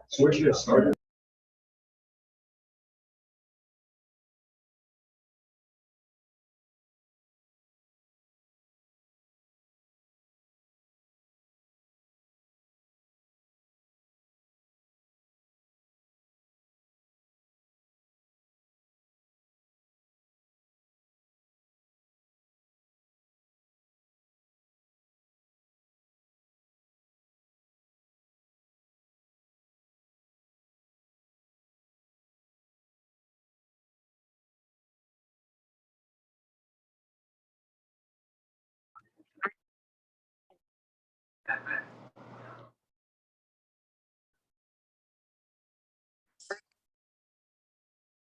So where should I get started?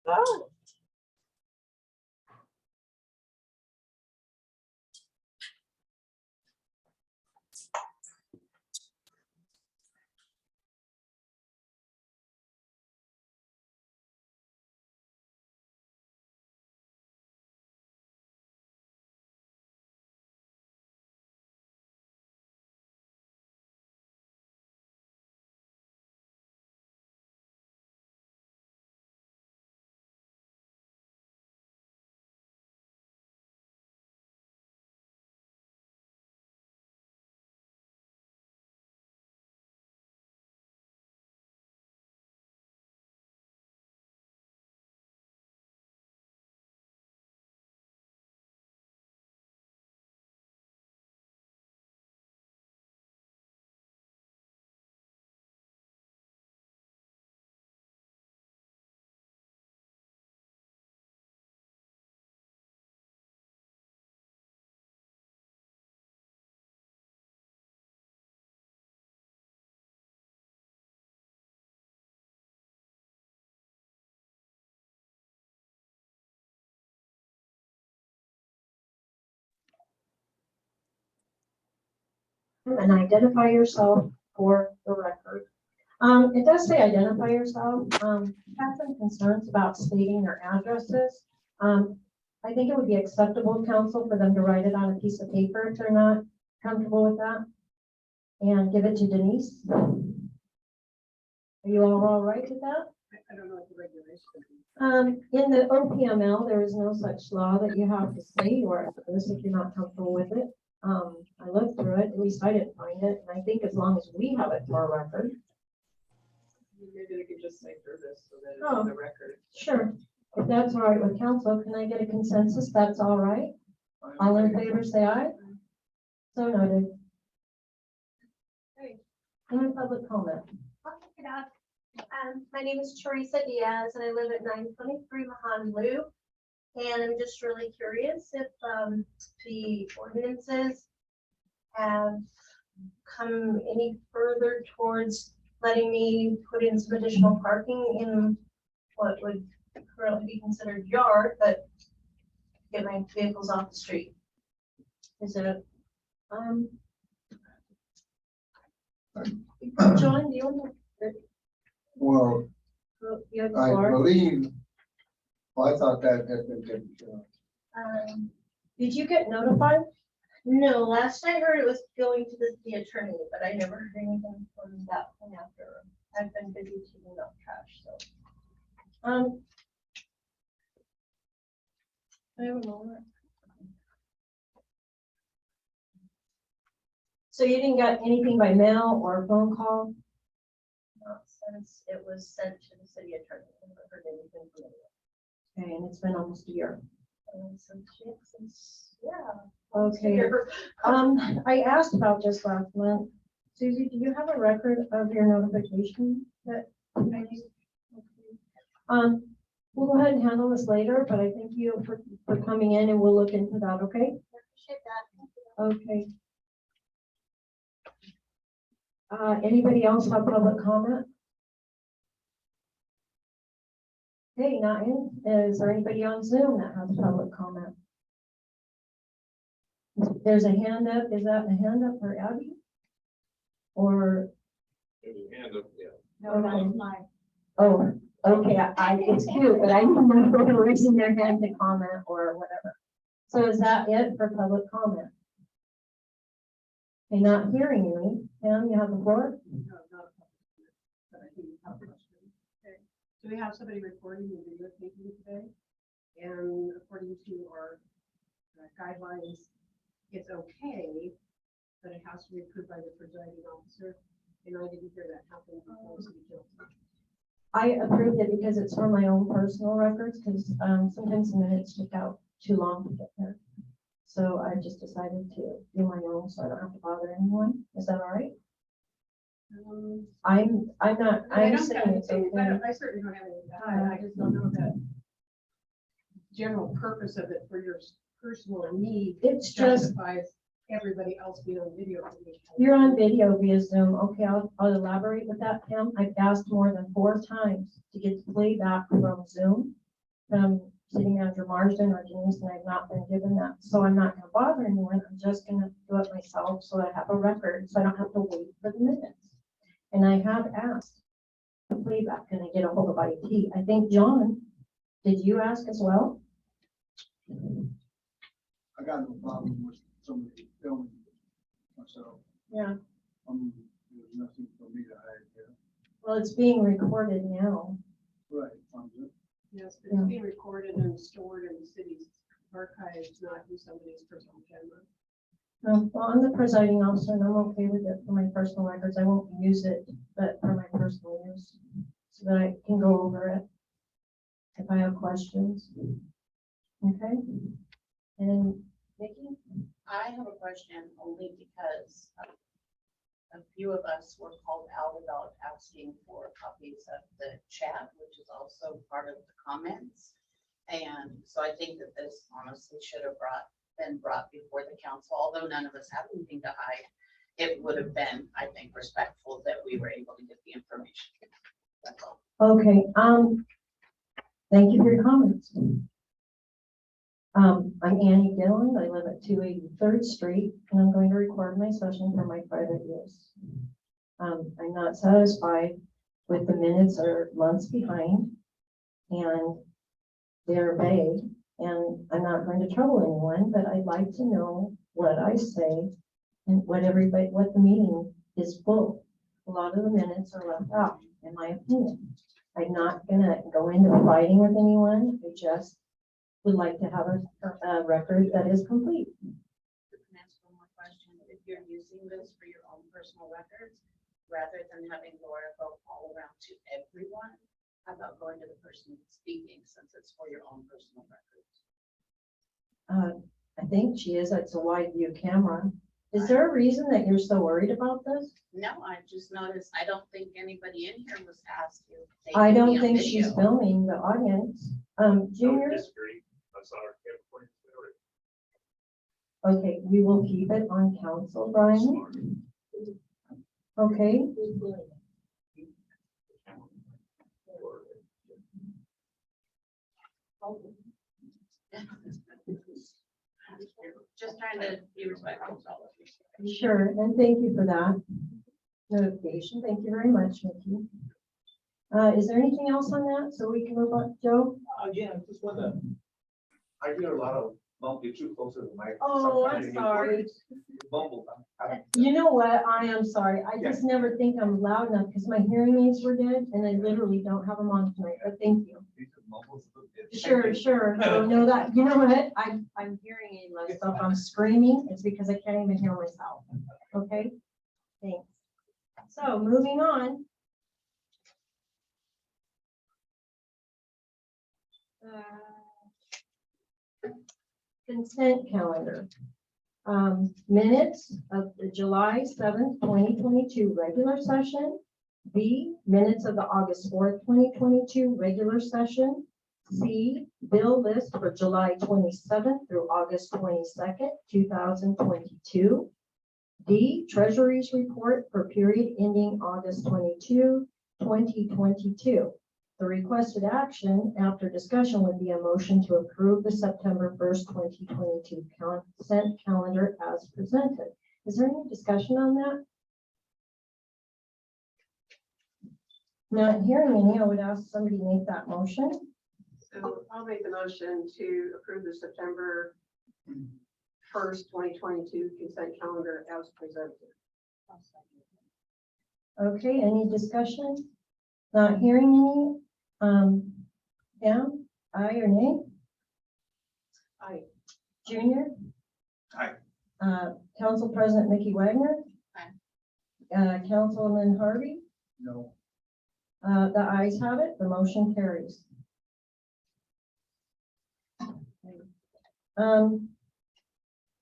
Oh. And identify yourself for the record. It does say identify yourself. Have some concerns about stating their addresses. I think it would be acceptable, counsel, for them to write it on a piece of paper if they're not comfortable with that, and give it to Denise. Are you all right with that? I don't know what the regulation is. In the OPML, there is no such law that you have to say you are this if you're not comfortable with it. I looked through it, at least I didn't find it, and I think as long as we have it for our record. Maybe they could just say service so that it's Oh. on the record. Sure. If that's all right with council, can I get a consensus? That's all right? All in favor, say aye. So noted. Hey. Any public comment? I'll check it out. My name is Teresa Diaz and I live at 923 Mahan Loop. And I'm just really curious if the ordinances have come any further towards letting me put in some additional parking in what would currently be considered yard, but get my vehicles off the street. Is it, John, do you want to? Well, You have the I floor. believe, well, I thought that had been taken care of. Did you get notified? No, last I heard it was going to the attorney, but I never heard anything from that point after. I've been busy taking out trash, so. I don't know. So you didn't get anything by mail or phone call? Not since it was sent to the city attorney. I never heard anything from anyone. Okay, and it's been almost a year. Since, yeah. Okay. Here. I asked about this last month. Susie, do you have a record of your notification that? We'll go ahead and handle this later, but I thank you for coming in and we'll look into that, okay? Appreciate that. Okay. Anybody else have public comment? Hey, not in. Is there anybody on Zoom that has public comment? There's a hand up. Is that a hand up for Abby? Or? There's a hand up, yeah. No, that's mine. Oh, okay. It's cute, but I don't know if they're raising their hand to comment or whatever. So is that it for public comment? Okay, not hearing you. Pam, you have the floor? No, not a public comment, but I Mickey have a question. Okay. So we have somebody recording the videotaping today, and according to our guidelines, it's okay, but it has to be approved by the presiding officer, and I didn't hear that happen before city council. I approved it because it's for my own personal records, because sometimes the minutes take out too long to get there. So I just decided to do my own, so I don't have to bother anyone. Is that all right? I'm not, I I'm don't saying have it's anything, okay. I certainly don't have anything to hide, I just don't know that general purpose of it for your personal need It's just, justifies everybody else being on video. you're on video via Zoom. Okay, I'll elaborate with that, Pam. I've asked more than 4 times to get playback from Zoom, from City Manager Marsden or Denise, and I've not been given that. So I'm not gonna bother anyone. I'm just gonna do it myself so I have a record, so I don't have to wait for the minutes. And I have asked for playback. Can I get a hold of IT? I think, John, did you ask as well? I got no problem with somebody filming myself. Yeah. There's nothing for me to hide here. Well, it's being recorded now. Right, good. Yes, but it's being recorded and stored in the city's archives, not in somebody's personal camera. Well, I'm the presiding officer and I'm okay with it for my personal records. I won't use it, but for my personal use, so that I can go over it if I have questions. Okay? And Nikki? I have a question only because a few of us were called out about asking for copies of the chat, which is also part of the comments. And so I think that this honestly should have been brought before the council, although none of us have anything to hide. It would have been, I think, respectful that we were able to get the information. That's all. Okay, thank you for your comments. I'm Annie Gillen. I live at 283rd Street, and I'm going to record my session for my private use. I'm not satisfied with the minutes are months behind, and they're vague, and I'm not going to trouble anyone, but I'd like to know what I say and what the meeting is full. A lot of the minutes are left out, in my opinion. I'm not gonna go into fighting with anyone. I just would like to have a record that is complete. You can ask one more question. If you're using this for your own personal records, rather than having Laura go all around to everyone, how about going to the person speaking, since it's for your own personal records? I think she is. It's a wide view camera. Is there a reason that you're so worried about this? No, I just noticed, I don't think anybody in here was asked if they I could be don't on think video. she's filming the audience. I would Junior? disagree. I saw her camera pointing Okay, we will keep it on council, Brian. Okay, Just trying to be respectful to all of you. sure, and thank you for that notification. Thank you very much, Mickey. Is there anything else on that? So we can move on, Joe? Yeah, I just wanna, I hear a lot of, don't get too close to the mic. Oh, I'm Sometimes you sorry. Mumble. You know what? I am sorry. I just never think I'm loud enough because my hearing aids were dead and I literally don't have them on tonight, but thank you. Sure, sure. So know that, you know what? I'm hearing aidless, so if I'm screaming, it's because I can't even hear myself. Okay? Thanks. So moving on. Consent calendar. Minutes of the July 7th, 2022 regular session. B, minutes of the August 4th, 2022 regular session. C, bill list for July 27th through August 22nd, 2022. D, treasury's report for period ending August 22, 2022. The requested action after discussion would be a motion to approve the September 1st, 2022 consent calendar as presented. Is there any discussion on that? Not hearing any, I would ask somebody to make that motion. So I'll make the motion to approve the September 1st, 2022 consent calendar as presented. Okay, any discussion? Not hearing any, Pam, aye or nay? Aye. Junior? Aye. Council President Mickey Wagner? Aye. Councilman Harvey? No, The ayes have it, the motion carries.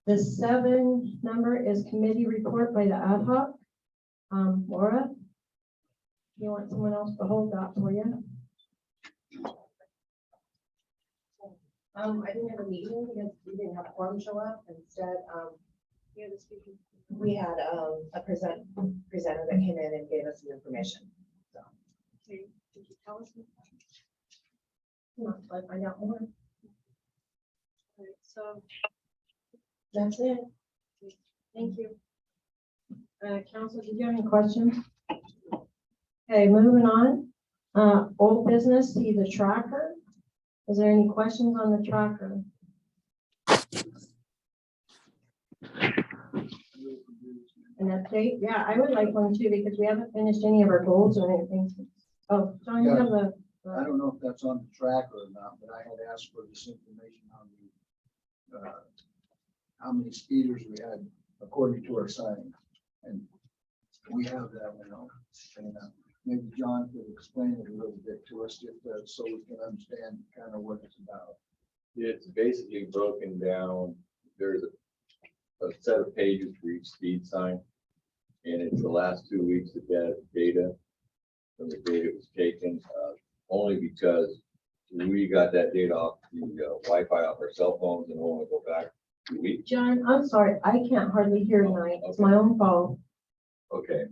The 7 number is committee report by the ad hoc. Laura? You want someone else to hold that for you? I didn't have a meeting because we didn't have a quorum show up. Instead, we had a presenter that came in and gave us some information. Okay, did you tell us? I find out more. Okay, so, That's it. Thank you. Council, did you have any questions? Okay, moving on. Old business, see the tracker. Is there any questions on the tracker? An update? Yeah, I would like one too, because we haven't finished any of our goals or anything. Oh, John, you have the. I don't know if that's on the tracker or not, but I had asked for this information on the, how many speeders we had according to our sign. And we have that now. And maybe John could explain it a little bit to us, just so we can understand kind of what it's about. It's basically broken down. There's a set of pages for each speed sign. And it's the last 2 weeks of data. When the data was taken, only because we got that data off the Wi-Fi off our cell phones and only go back 2 weeks. John, I'm sorry, I can't hardly hear tonight. It's my own fault. Okay.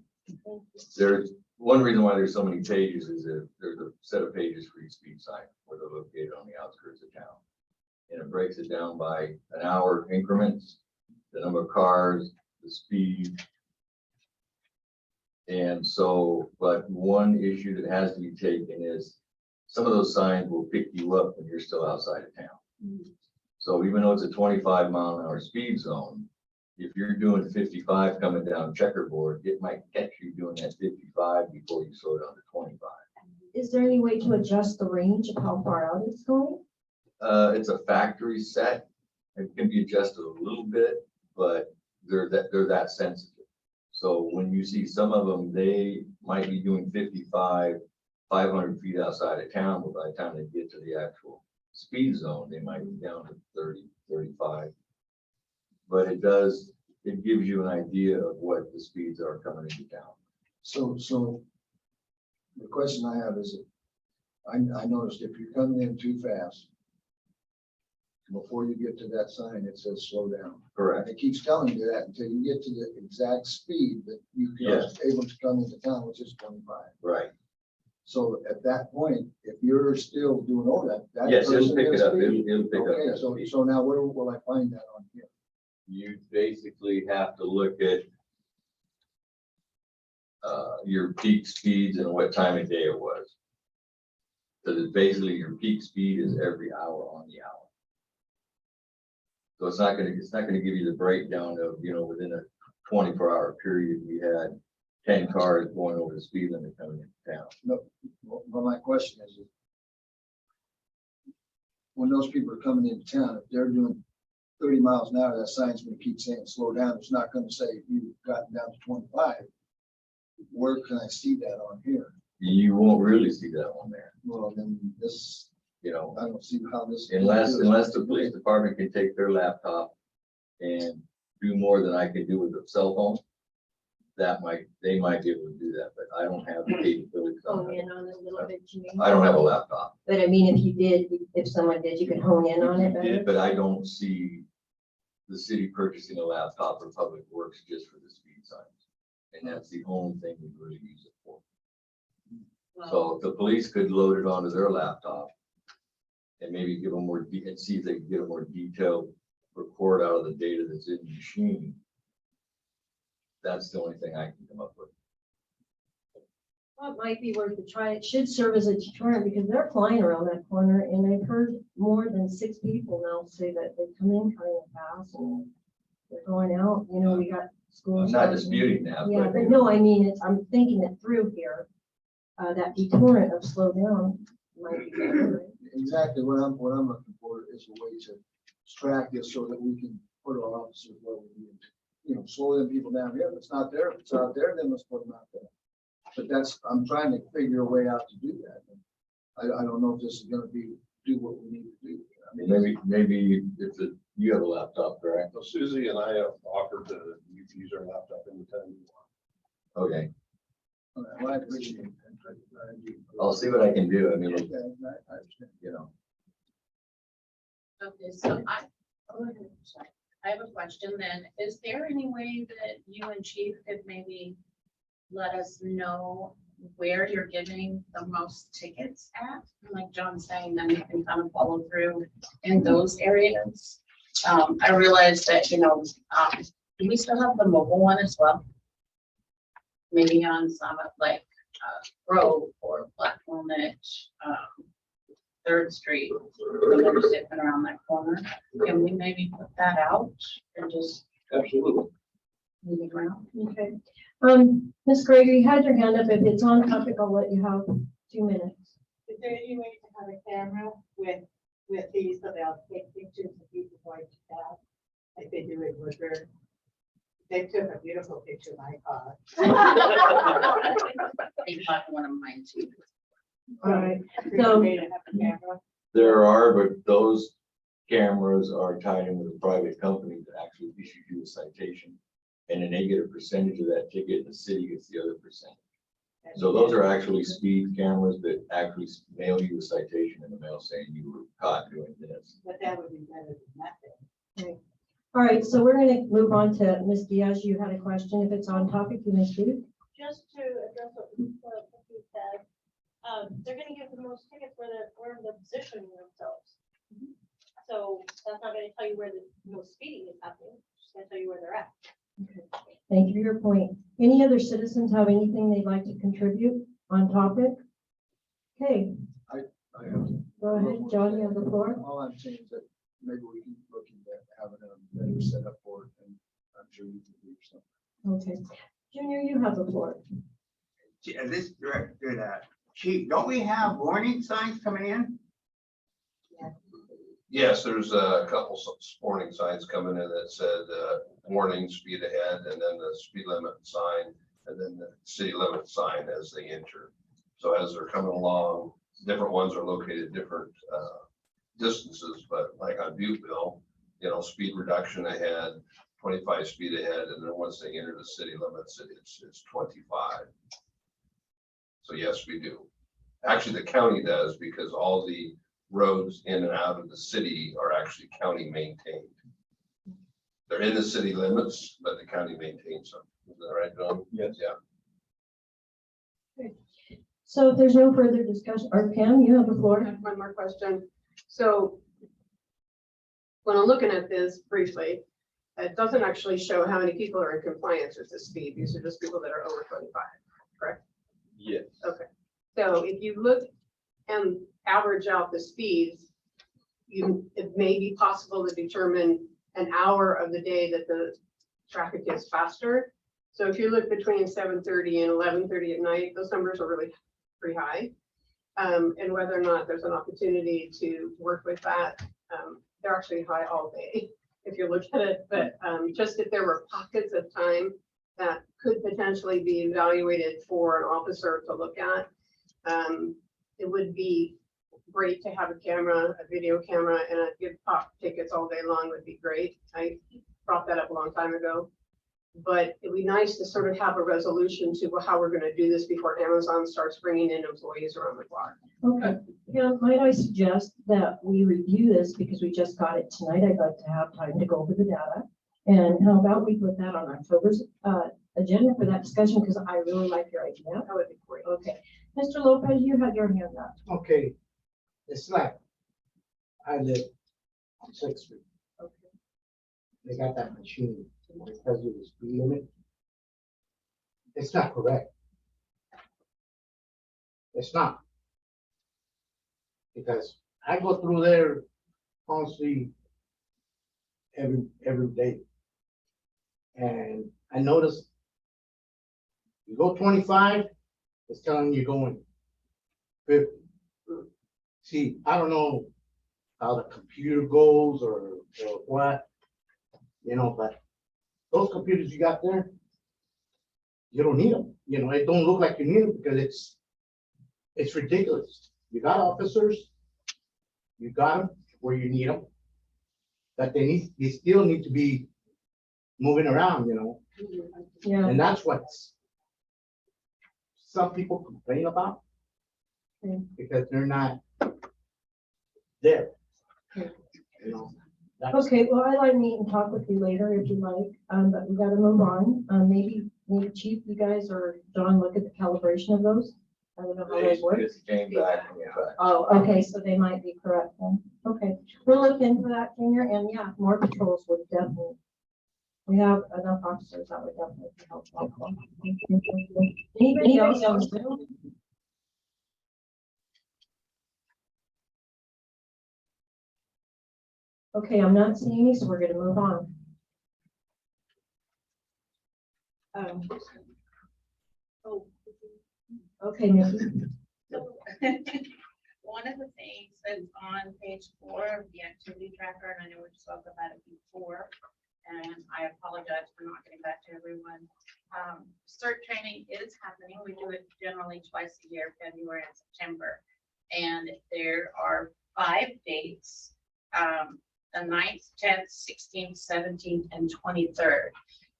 There's one reason why there's so many pages is that there's a set of pages for each speed sign where they're located on the outskirts of town. And it breaks it down by an hour increments, the number of cars, the speed. And so, but one issue that has to be taken is some of those signs will pick you up when you're still outside of town. So even though it's a 25-mile-an-hour speed zone, if you're doing 55 coming down checkerboard, it might catch you doing that 55 before you slow down to 25. Is there any way to adjust the range of how far out it's going? It's a factory set. It can be adjusted a little bit, but they're that sensitive. So when you see some of them, they might be doing 55, 500 feet outside of town, but by the time they get to the actual speed zone, they might be down to 30, 35. But it gives you an idea of what the speeds are coming into town. So the question I have is, I noticed if you're coming in too fast, before you get to that sign, it says slow down. Correct. And it keeps telling you that until you get to the exact speed that you are Yes. able to come into town, which is 25. Right. So at that point, if you're still doing all that. Yes, it'll person pick is it up. speeding. It'll pick up Okay, that so, speed. so now where will I find that on here? You basically have to look at your peak speeds and what time of day it was. Because it's basically your peak speed is every hour on the hour. So it's not gonna give you the breakdown of, within a 24-hour period, we had 10 cars going over the speed limit coming into town. Well, my question is, when those people are coming into town, if they're doing 30 miles an hour, that sign's gonna keep saying slow down. It's not gonna say you've gotten down to 25. Where can I see that on here? You won't really see that on there, Well, then this, I don't see how this. unless the police department can take their laptop and do more than I can do with a cell phone. They might be able to do that, but I don't have the capability. Hone in on it a little bit, you mean? I don't have a laptop. But I mean, if someone did, you could hone in on it better? But I don't see the city purchasing a laptop for Public Works just for the speed signs. And that's the only thing we really use it for. So if the police could load it onto their laptop and maybe give them more, and see if they can get a more detailed report out of the data that's in the machine. That's the only thing I can come up with. Well, it might be worth a try. It should serve as a deterrent because they're flying around that corner and I've heard more than 6 people now say that they come in kind of fast and they're going out, we got school. I'm not disputing that, Yeah, but- but no, I mean, I'm thinking it through here. that deterrent of slow down might be better. Right? Exactly what I'm looking for is a way to track this so that we can put our officers where we need to. You know, slow them people down here. If it's not there, if it's out there, then let's put them out there. But I'm trying to figure a way out to do that. I don't know if this is gonna do what we need to do. I mean, Maybe if you have a laptop, correct? So Susie and I have offered to use our laptop anytime you want. Okay, well, I appreciate it. I'll see what I can do. I mean, Okay, I understand. you know, Okay, so I have a question then. Is there any way that you and Chief could maybe let us know where you're giving the most tickets at? Like John's saying, then we can kind of follow through in those areas. I realized that, do we still have the mobile one as well? Maybe on some of like Grove or Black Walnut, 3rd Street, when they're sitting around that corner. Can we maybe put that out and just Absolutely. move it around? Okay. Ms. Gregory, you had your hand up. If it's on topic, I'll let you have 2 minutes. Is there any way to have a camera with these so they'll take pictures of people going to town? Like they do in Woodburn. They took a beautiful picture of my car. They bought one of mine too. All right. So way to have a camera. there are, but those cameras are tied in with a private company that actually issues you a citation. And then they get a percentage of that ticket and the city gets the other percent. So those are actually speed cameras that actually mail you a citation in the mail saying you were caught doing this. But that would be better than nothing. All right, so we're gonna move on to Ms. Diaz. You had a question. If it's on topic, you may speak. Just to address what you said, they're gonna give the most tickets where they're positioning themselves. So that's not gonna tell you where the most speeding is happening, it's just gonna tell you where they're at. Thank you for your point. Any other citizens have anything they'd like to contribute on topic? Okay, I have. go ahead, John, you have the floor. All I'm saying is that maybe we can look into having a better setup for it, and I'm sure you can do something. Okay. Junior, you have the floor. This director, Chief, don't we have warning signs coming in? Yes, there's a couple warning signs coming in that said, warning, speed ahead, and then the speed limit sign, and then the city limit sign as they enter. So as they're coming along, different ones are located different, distances, but like on Butteville, speed reduction ahead, 25 speed ahead, and then once they enter the city limits, it's 25. So yes, we do. Actually, the county does, because all the roads in and out of the city are actually county maintained. They're in the city limits, but the county maintains them. Is that right, John? Yes. Yeah. So if there's no further discussion, or Pam, you have the I floor. have one more question. So when I'm looking at this briefly, it doesn't actually show how many people are in compliance with the speed. These are just people that are over 25, correct? Yes. Okay. So if you look and average out the speeds, it may be possible to determine an hour of the day that the traffic is faster. So if you look between 7:30 and 11:30 at night, those numbers are really pretty high. And whether or not there's an opportunity to work with that, they're actually high all day if you look at it. But just if there were pockets of time that could potentially be evaluated for an officer to look at, it would be great to have a camera, a video camera, and a give pop tickets all day long would be great. I brought that up a long time ago. But it'd be nice to sort of have a resolution to how we're gonna do this before Amazon starts bringing in employees around the clock. Okay. Yeah, might I suggest that we review this because we just got it tonight. I'd like to have time to go over the data. And how about we put that on October's agenda for that discussion, because I really like your idea. That would be great. Okay. Mr. Lopez, you had your hand up. Okay, it's like, I live on 6th Street. Okay. They got that machine, it tells you the speed limit. It's not correct. It's not. Because I go through there constantly every day. And I noticed you go 25, it's telling you going 50. See, I don't know how the computer goes or what, but those computers you got there, you don't need them. It don't look like you need them because it's ridiculous. You got officers, you got them where you need them, but they still need to be moving around, Yeah, and that's what some people complain about. Okay. Because they're not there. That's- okay, well, I'd like to meet and talk with you later if you like, but we gotta move on. Maybe Chief, you guys or John, look at the calibration of those. I don't know how They those work. just came back from the track. Oh, okay, so they might be correct then. Okay, we'll look into that, Junior, and yeah, more patrols would definitely. We have enough officers that would definitely be helpful. Anybody else on Zoom? Okay, I'm not seeing any, so we're gonna move on. Oh, Okay, Nikki. So, one of the things that's on page 4 of the activity tracker, and I know we spoke about it before, and I apologize for not getting back to everyone. CERT training is happening. We do it generally twice a year, February and September. And there are 5 dates, the 9th, 10th, 16th, 17th, and 23rd.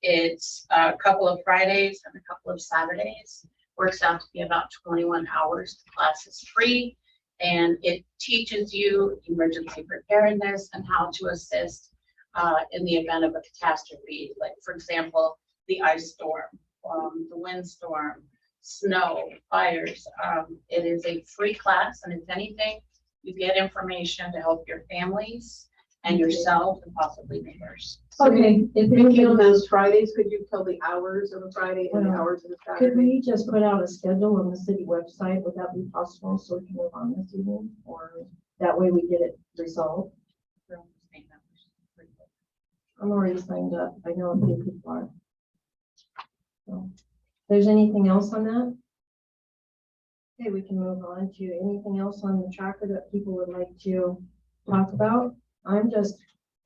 It's a couple of Fridays and a couple of Saturdays. Works out to be about 21 hours. The class is free, and it teaches you emergency preparedness and how to assist in the event of a catastrophe. Like, for example, the ice storm, the windstorm, snow, fires. It is a free class, and if anything, you get information to help your families and yourself and possibly neighbors. Okay, if Vicky, on anybody, those Fridays, could you tell the hours of a Friday and the hours of a could Saturday? we just put out a schedule on the city website? Would that be possible so we can move on this evening? Or that way we get it resolved? I'm already signed up. I know a few people are. So, if there's anything else on that? Okay, we can move on to anything else on the tracker that people would like to talk about. I'm just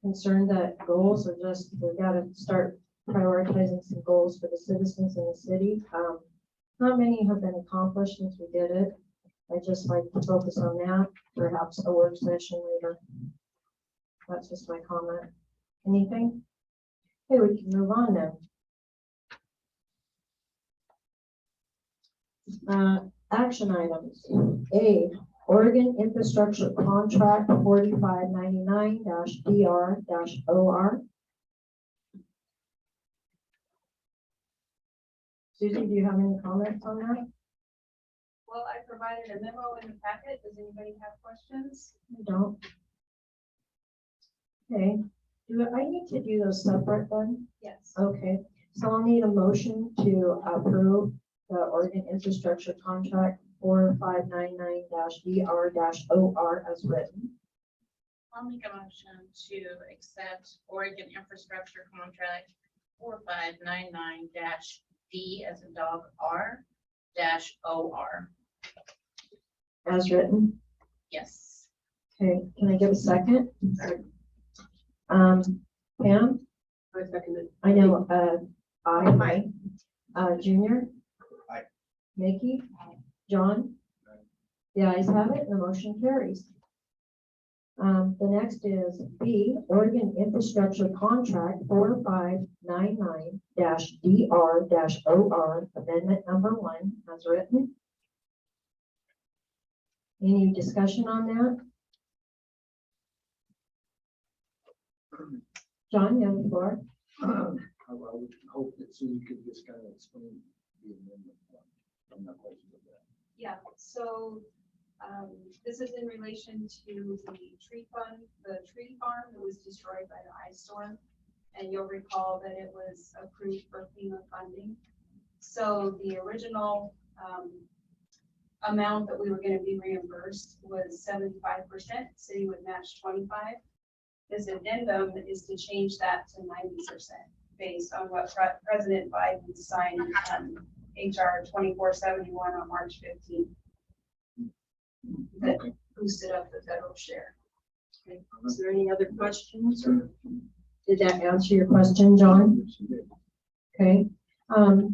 concerned that goals are just, we gotta start prioritizing some goals for the citizens in the city. Not many have been accomplished since we did it. I just like to focus on that, perhaps a work session later. That's just my comment. Anything? Okay, we can move on then. Action items. A, Oregon Infrastructure Contract 4599-DR-OR. Susie, do you have any comments on that? Well, I provided a memo in the packet. Does anybody have questions? I don't. Okay, do I need to do those separate then? Yes. Okay, so I'll need a motion to approve the Oregon Infrastructure Contract 4599-DR-OR as written. I'll make a motion to accept Oregon Infrastructure Contract 4599-D as in dog R-OR. As written. Yes. Okay, can I give a second? Pam, I second it. I know, I, Junior? Aye. Nikki? John? The ayes have it, and the motion carries. The next is B, Oregon Infrastructure Contract 4599-DR-OR, Amendment Number 1, as written. Any discussion on that? John, you have the floor. I would hope that Susie could just kind of explain the amendment. I'm not quite sure of that. Yeah, so this is in relation to the tree farm that was destroyed by the ice storm. And you'll recall that it was approved for FEMA funding. So the original amount that we were going to be reimbursed was 75%. City would match 25%. This addendum is to change that to 90% based on what President Biden signed HR 2471 on March 15th. that boosted up the federal share. Okay. Is there any other questions or did that answer your question, John? Okay,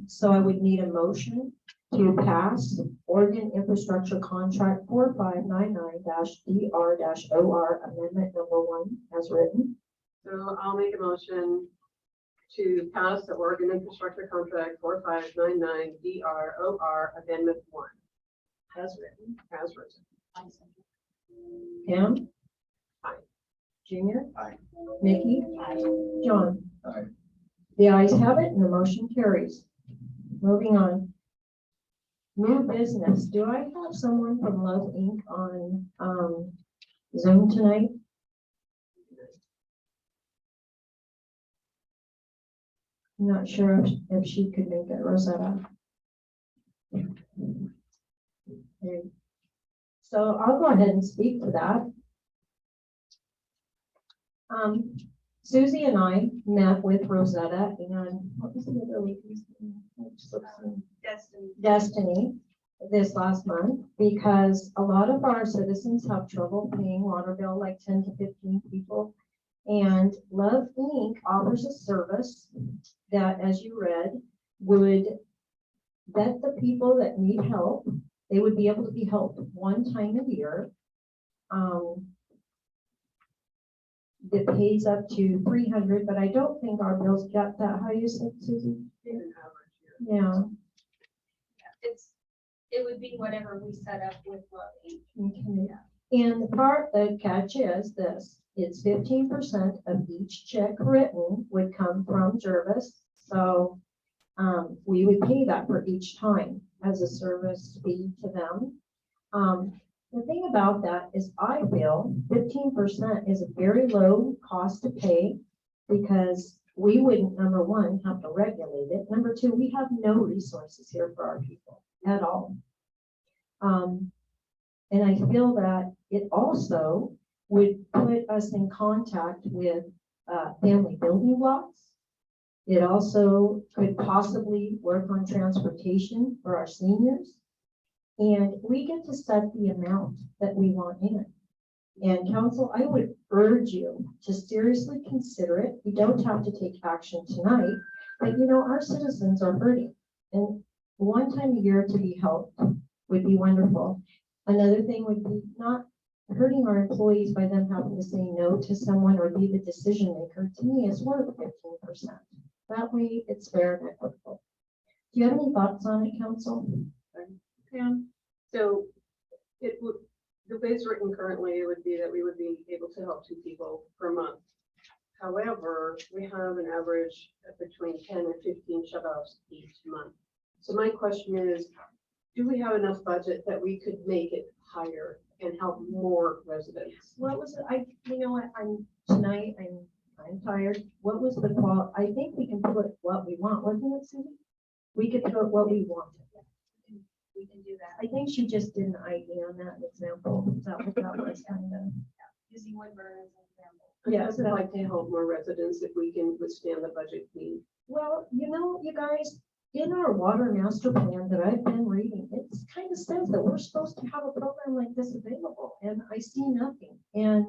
so I would need a motion to pass Oregon Infrastructure Contract 4599-DR-OR Amendment Number 1 as written. So I'll make a motion to pass the Oregon Infrastructure Contract 4599 DROR Amendment 1. As written. Pam? Aye. Junior? Aye. Nikki? Aye. John? Aye. The ayes have it and the motion carries. Moving on. New business. Do I have someone from Love Inc. on Zoom tonight? I'm not sure if she could make it, Rosetta. Okay. So I'll go ahead and speak to that. Susie and I met with Rosetta and what was the other lady's name? Destiny this last month because a lot of our citizens have trouble paying water bill, like 10 to 15 people. And Love Inc. offers a service that, as you read, would vet the people that need help. They would be able to be helped one time a year. That pays up to 300, but I don't think our bills got that high. You said, Susie? Yeah. It would be whatever we set up with Love Inc. Okay. And the catch is this, it's 15% of each check written would come from Jervis. So we would pay that for each time as a service fee to them. The thing about that is I feel 15% is a very low cost to pay because we wouldn't, number one, have to regulate it. Number two, we have no resources here for our people at all. And I feel that it also would put us in contact with family building blocks. It also could possibly work on transportation for our seniors. And we get to set the amount that we want in it. And council, I would urge you to seriously consider it. You don't have to take action tonight, but you know, our citizens are hurting. And one time a year to be helped would be wonderful. Another thing would be not hurting our employees by them having to say no to someone or be the decision maker. To me, is worth 15%. That way it's fair and equitable. Do you have any thoughts on it, council? Pam, so it would, the way it's written currently, it would be that we would be able to help 2 people per month. However, we have an average of between 10 and 15 shut-offs each month. So my question is, do we have enough budget that we could make it higher and help more residents? What was it? You know what, I'm tired. What was the qual? I think we can put what we want, wasn't it, Susie? We could put what we wanted. We can do that. I think she just did an ID on that example. That was kind of. Using Woodburn as an example. Yes, I'd like to help more residents if we can withstand the budget need. well, you know, you guys, in our water master plan that I've been reading, it kind of says that we're supposed to have a program like this available, and I see nothing. And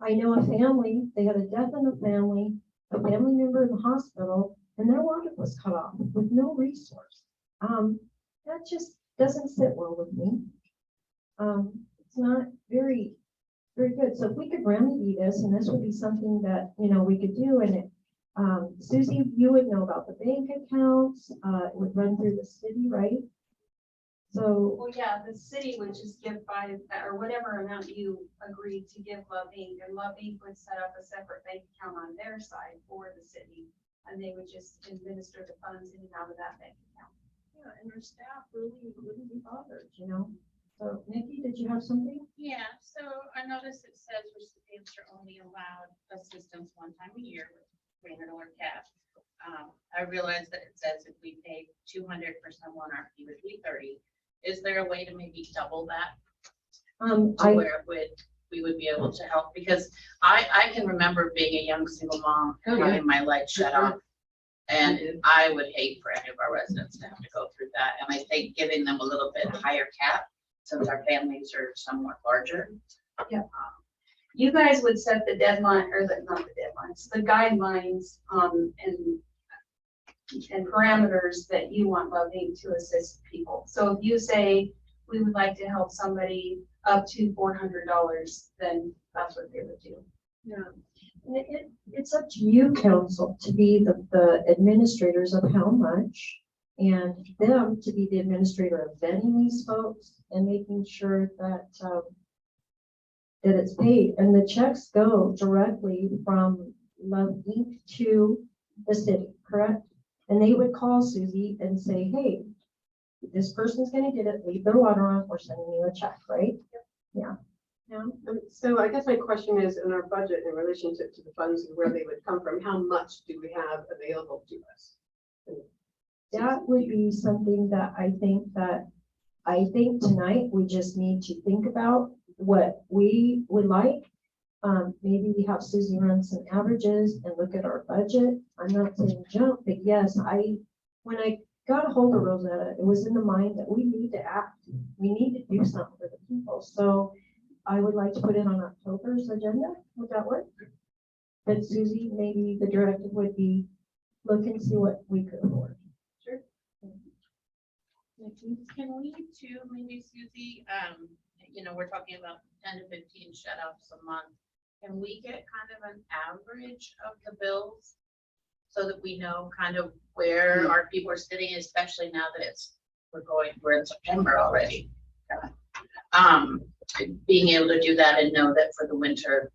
I know a family, they had a death in the family, a family member in the hospital, and their water was cut off with no resource. That just doesn't sit well with me. It's not very good. So if we could remedy this, and this would be something that, you know, we could do, and it, Susie, you would know about the bank accounts, it would run through the city, right? So, Well, yeah, the city would just give or whatever amount you agreed to give Love Inc. And Love Inc. would set up a separate bank account on their side for the city. And they would just administer the funds in and out of that bank account. yeah, and our staff really wouldn't be bothered, you know? So Nikki, did you have something? Yeah, so I noticed it says recipients are only allowed assistance one time a year with $300 cap. I realize that it says if we pay 200 for someone, our fee would be 30. Is there a way to maybe double that to where we would be able to help? Because I can remember being a young single mom Oh, yeah. having my light shut off. And I would hate for any of our residents to have to go through that. And I think giving them a little bit higher cap since our families are somewhat larger. You guys would set the deadline, or the, not the deadlines, the guidelines, and parameters that you want Loving to assist people. So if you say, we would like to help somebody up to $400, then that's what they would do. It's up to you, council, to be the administrators of how much, and them to be the administrator of vetting these folks and making sure that, that it's paid. And the checks go directly from Love Inc. to the city, correct? And they would call Susie and say, hey, this person's gonna get it, leave their water on, we're sending you a check, right? Yeah. So I guess my question is, in our budget in relationship to the funds and where they would come from, how much do we have available to us? That would be something that I think tonight we just need to think about what we would like. Maybe we have Susie run some averages and look at our budget. I'm not saying jump, but yes, when I got a hold of Rosetta, it was in the mind that we need to act. We need to do something for the people. So I would like to put it on October's agenda. Would that work? But Susie, maybe the directive would be look and see what we could afford. Can we too, maybe Susie, we're talking about 10 to 15 shut-offs a month. Can we get kind of an average of the bills so that we know kind of where our people are sitting, especially now that we're in September already? Being able to do that and know that for the winter,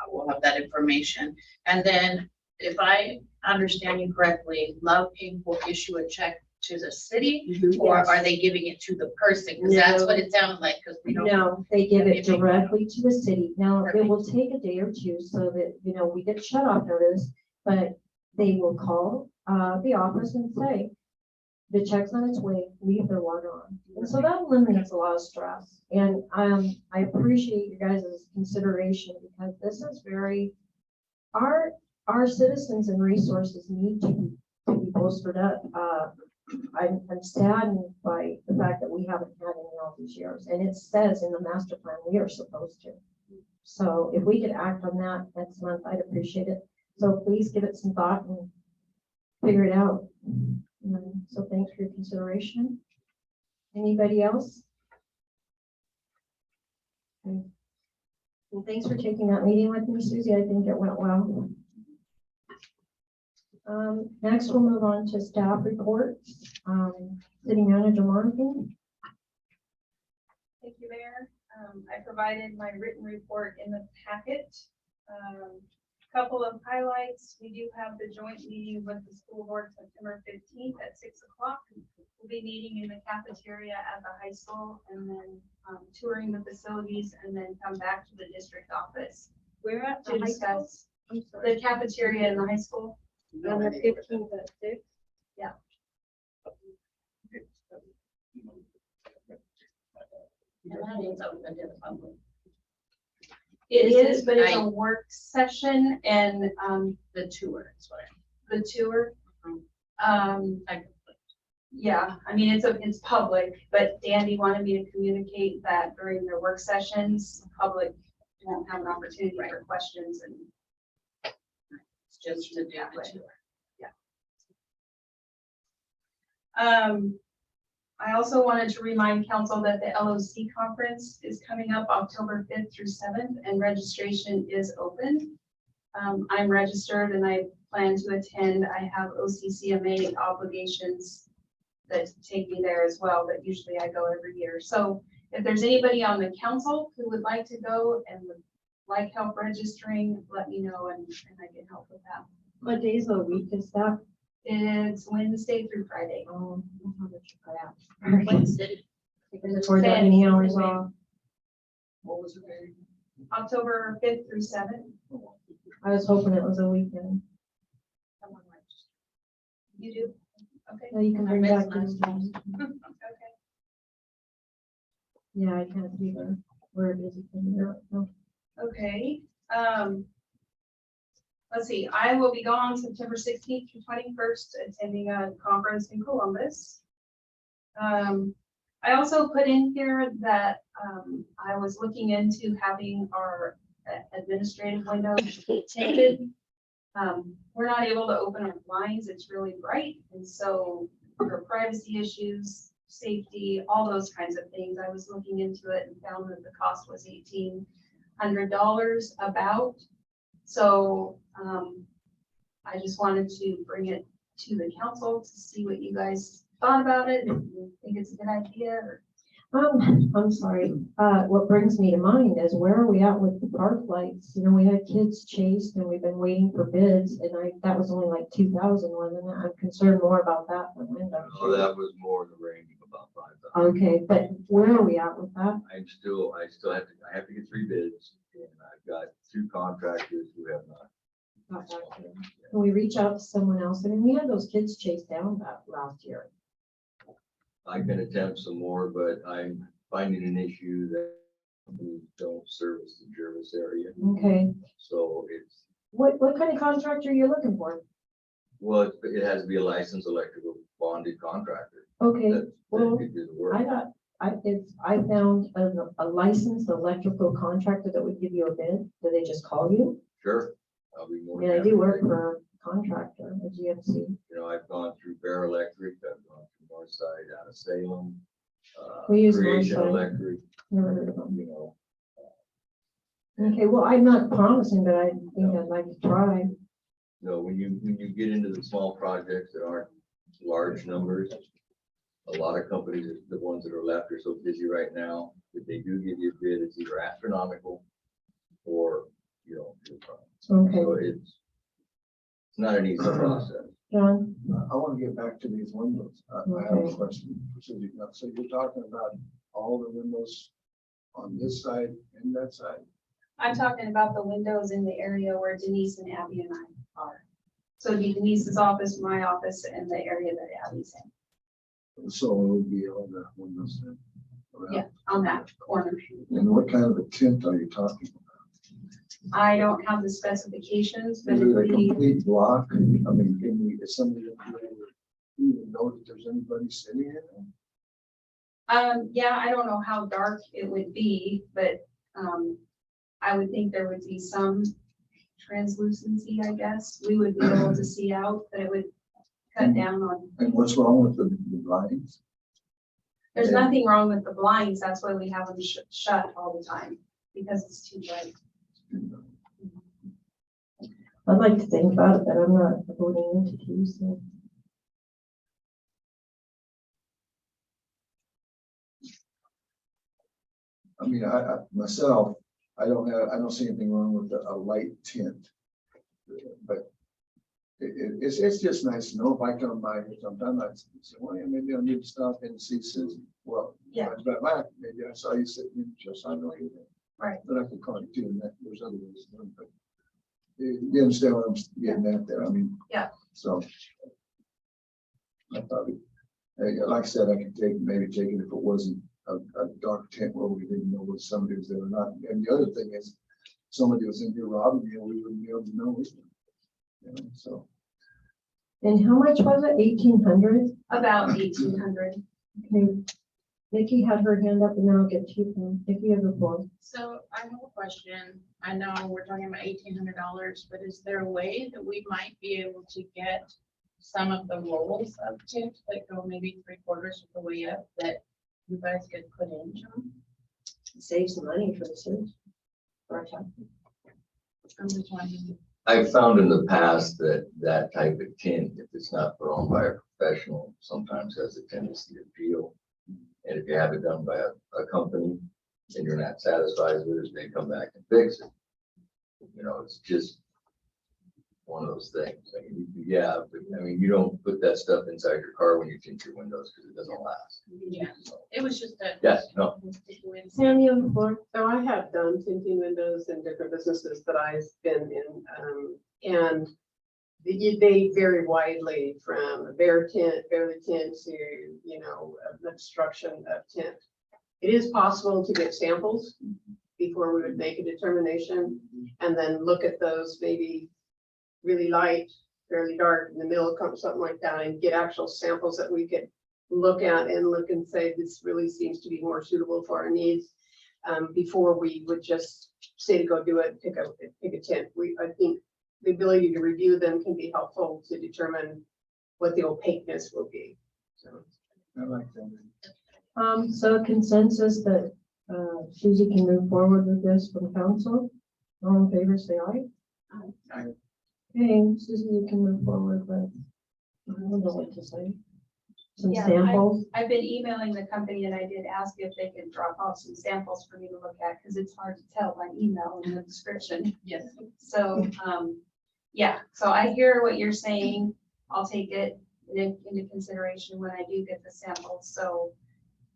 we'll have that information. And then if I understand you correctly, Love Inc. will issue a check to the city, or are they giving it to the person? Because that's what it sounds like, because we don't. No, they give it directly to the city. Now, it will take a day or two so that, we get shut off notice, but they will call the office and say, the check's on its way, leave their water on. And so that eliminates a lot of stress. And I appreciate you guys' consideration, because this is our citizens and resources need to be bolstered up. I'm saddened by the fact that we haven't had any all these years, and it says in the master plan we are supposed to. So if we could act on that next month, I'd appreciate it. So please give it some thought and figure it out. So thanks for your consideration. Anybody else? Okay. And thanks for taking that meeting with me, Susie. I think it went well. Next, we'll move on to staff reports. City Manager Martin. Thank you, Mayor. I provided my written report in the packet. Couple of highlights. We do have the joint meeting with the school board September 15th at 6 o'clock. We'll be meeting in the cafeteria at the high school, and then touring the facilities, and then come back to the district office. Where at To discuss the cafeteria in the high school. On the 15th at 6? Yeah. And that is open to the public. It Is is, it? but it's a work session, and The tour is what the tour. I. Yeah, I mean, it's public, but Dandy wanted me to communicate that during their work sessions, public won't have an opportunity for questions and. It's just to do the tour. I also wanted to remind council that the LOC conference is coming up October 5th through 7th, and registration is open. I'm registered and I plan to attend. I have OCCMA obligations that take me there as well, but usually I go every year. So if there's anybody on the council who would like to go and would like help registering, let me know and I can help with that. What days of the week is that? It's Wednesday through Friday. Oh, I'll have to check that out. What city? Because it's worth that many hours off. What was the name? October 5th through 7th. I was hoping it was a weekend. Someone registered. You do? Okay. So you can I bring missed back last these time. ones. Okay. Yeah, I can't either. Where it is. No. Okay. Let's see, I will be gone September 16th to 21st, attending a conference in Columbus. I also put in here that, I was looking into having our administrative windows tinted. We're not able to open our blinds, it's really bright, and so for privacy issues, safety, all those kinds of things, I was looking into it and found that the cost was $1,800 about. So, I just wanted to bring it to the council to see what you guys thought about it, if you think it's a good idea, or. I'm sorry, what brings me to mind is where are we at with the park lights? You know, we had kids chased and we've been waiting for bids and that was only like 2,000, wasn't it? I'm concerned more about that than windows. So that was more in the range of about 5,000. Okay, but where are we at with that? I still have to get 3 bids, and I've got 2 contractors who have not. Not that clear. Can we reach out to someone else? I mean, we had those kids chased down that last year. I can attempt some more, but I'm finding an issue that we don't service the Jervis area. Okay, So it's, what kind of contractor are you looking for? well, it has to be a licensed electrical bonded contractor. Okay, that well, could do the work. I found a licensed electrical contractor that would give you a bid. Do they just call you? Sure. I'll be I more. mean, I than happy do to work take it. for a contractor, a GMC. You know, I've gone through Bear Electric, I've gone through Northside out of Salem. We use Creation Northside. Electric, Never heard of them. you know. Okay, well, I'm not promising, but I think I'd like to try. You know, when you get into the small projects that aren't large numbers, a lot of companies, the ones that are left are so busy right now, that they do give you a bid, it's either astronomical or, you know, Okay, so it's not an easy process. John? I want to get back to these windows. I have a question. So you're talking about all the windows on this side and that side? I'm talking about the windows in the area where Denise and Abby and I are. So it'd be Denise's office, my office, and the area that Abby's in, So it would be all the windows then? around? Yeah. on that corner. And what kind of a tint are you talking about? I don't have the specifications, but Is it it a would be, complete block? I mean, is somebody even know that there's anybody sitting in it? yeah, I don't know how dark it would be, but, I would think there would be some translucency, I guess. We would be able to see out, but it would cut down on, And what's wrong with the blinds? there's nothing wrong with the blinds. That's why we have them shut all the time, because it's too bright. I'd like to think about it, but I'm not a voting entity, so. I mean, I myself, I don't see anything wrong with a light tint. But it's just nice to know if I come by here sometime, I say, well, yeah, maybe I need to stop in and see Susan. Well, Yeah. I got back, maybe I saw you sitting in just, I know you there. Right. But I could call you too, and there's other ways to do it, but you understand what I'm getting at there, I mean. Yeah. So. I probably, like I said, I could maybe take it if it wasn't a dark tent where we didn't know what somebody was there or not. And the other thing is, somebody was in here robbing you, we wouldn't be able to know either. You know, so. And how much was it? 1,800? About 1,800. Okay. Nikki had her hand up and then I'll get to you. Nikki has a phone. So I have a question. I know we're talking about $1,800, but is there a way that we might be able to get some of the rolls of tint that go maybe 3/4 of the way up that you guys could put in, John? Save some money for the city. I'm just wondering. I've found in the past that that type of tint, if it's not put on by a professional, sometimes has a tendency to peel. And if you have it done by a company and you're not satisfied with it, they come back and fix it. You know, it's just one of those things. I mean, yeah, but I mean, you don't put that stuff inside your car when you tint your windows because it doesn't last. Yeah, So, it was just a. yes, no, Sam, you have the floor. So I have done tinting windows in different businesses that I've been in, and they vary widely from a bare tint, barely tint to, you know, an obstruction of tint. It is possible to get samples before we would make a determination and then look at those, maybe really light, fairly dark in the middle, something like that, and get actual samples that we could look at and look and say, this really seems to be more suitable for our needs. Before we would just say to go do it, pick a tent. I think the ability to review them can be helpful to determine what the opaqueness will be. So. I like that. So a consensus that, Susie can move forward with this from council. All in favor, say aye. Aye. Okay, Susie, you can move forward with, I don't know what to say. Some Yeah, samples. I've been emailing the company and I did ask if they could drop off some samples for me to look at, because it's hard to tell by email in the description. Yes. So, yeah, so I hear what you're saying. I'll take it into consideration when I do get the samples. So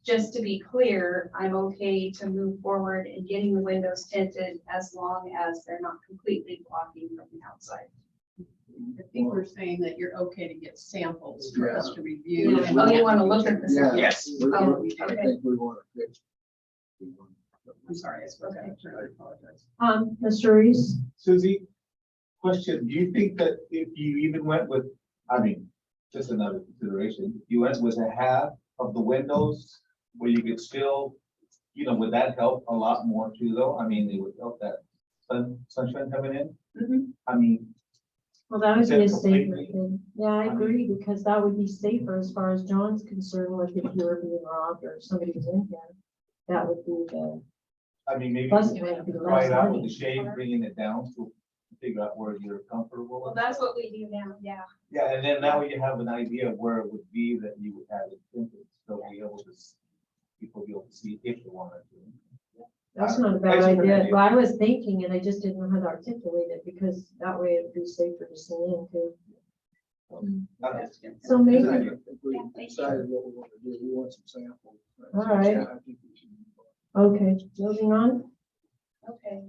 just to be clear, I'm okay to move forward in getting the windows tinted as long as they're not completely blocking from the outside. I think we're saying that you're okay to get samples for us to review. Yeah. Oh, you want to look at the samples? Yes. Oh, I okay. think we want to fix. I'm sorry, I spoke after, I apologize. Mr. Reese, Susie, question, do you think that if you even went with, I mean, just another consideration, you went with a half of the windows where you could still, would that help a lot more too, though? I mean, it would help that sunshine coming in. Mhm. I mean, well, that would Is be that a safer completely- thing. Yeah, I I mean- agree, because that would be safer as far as John's concerned with if you were being robbed or somebody was in here. That would be the, I mean, maybe plus it might be try less it out with the money. shade, bringing it down to figure out where you're comfortable. Well, that's what we do now, yeah. Yeah, and then now you have an idea of where it would be that you would have it tinted, so be able to, people be able to see if you wanted to. That's not a bad That's a good idea. idea. Well, I was thinking, and I just didn't know how to articulate it, because that way it'd be safer to see in too. So maybe, I think we decided what we want to do. We want some samples. All right. I think we should move on. okay, moving on. Okay,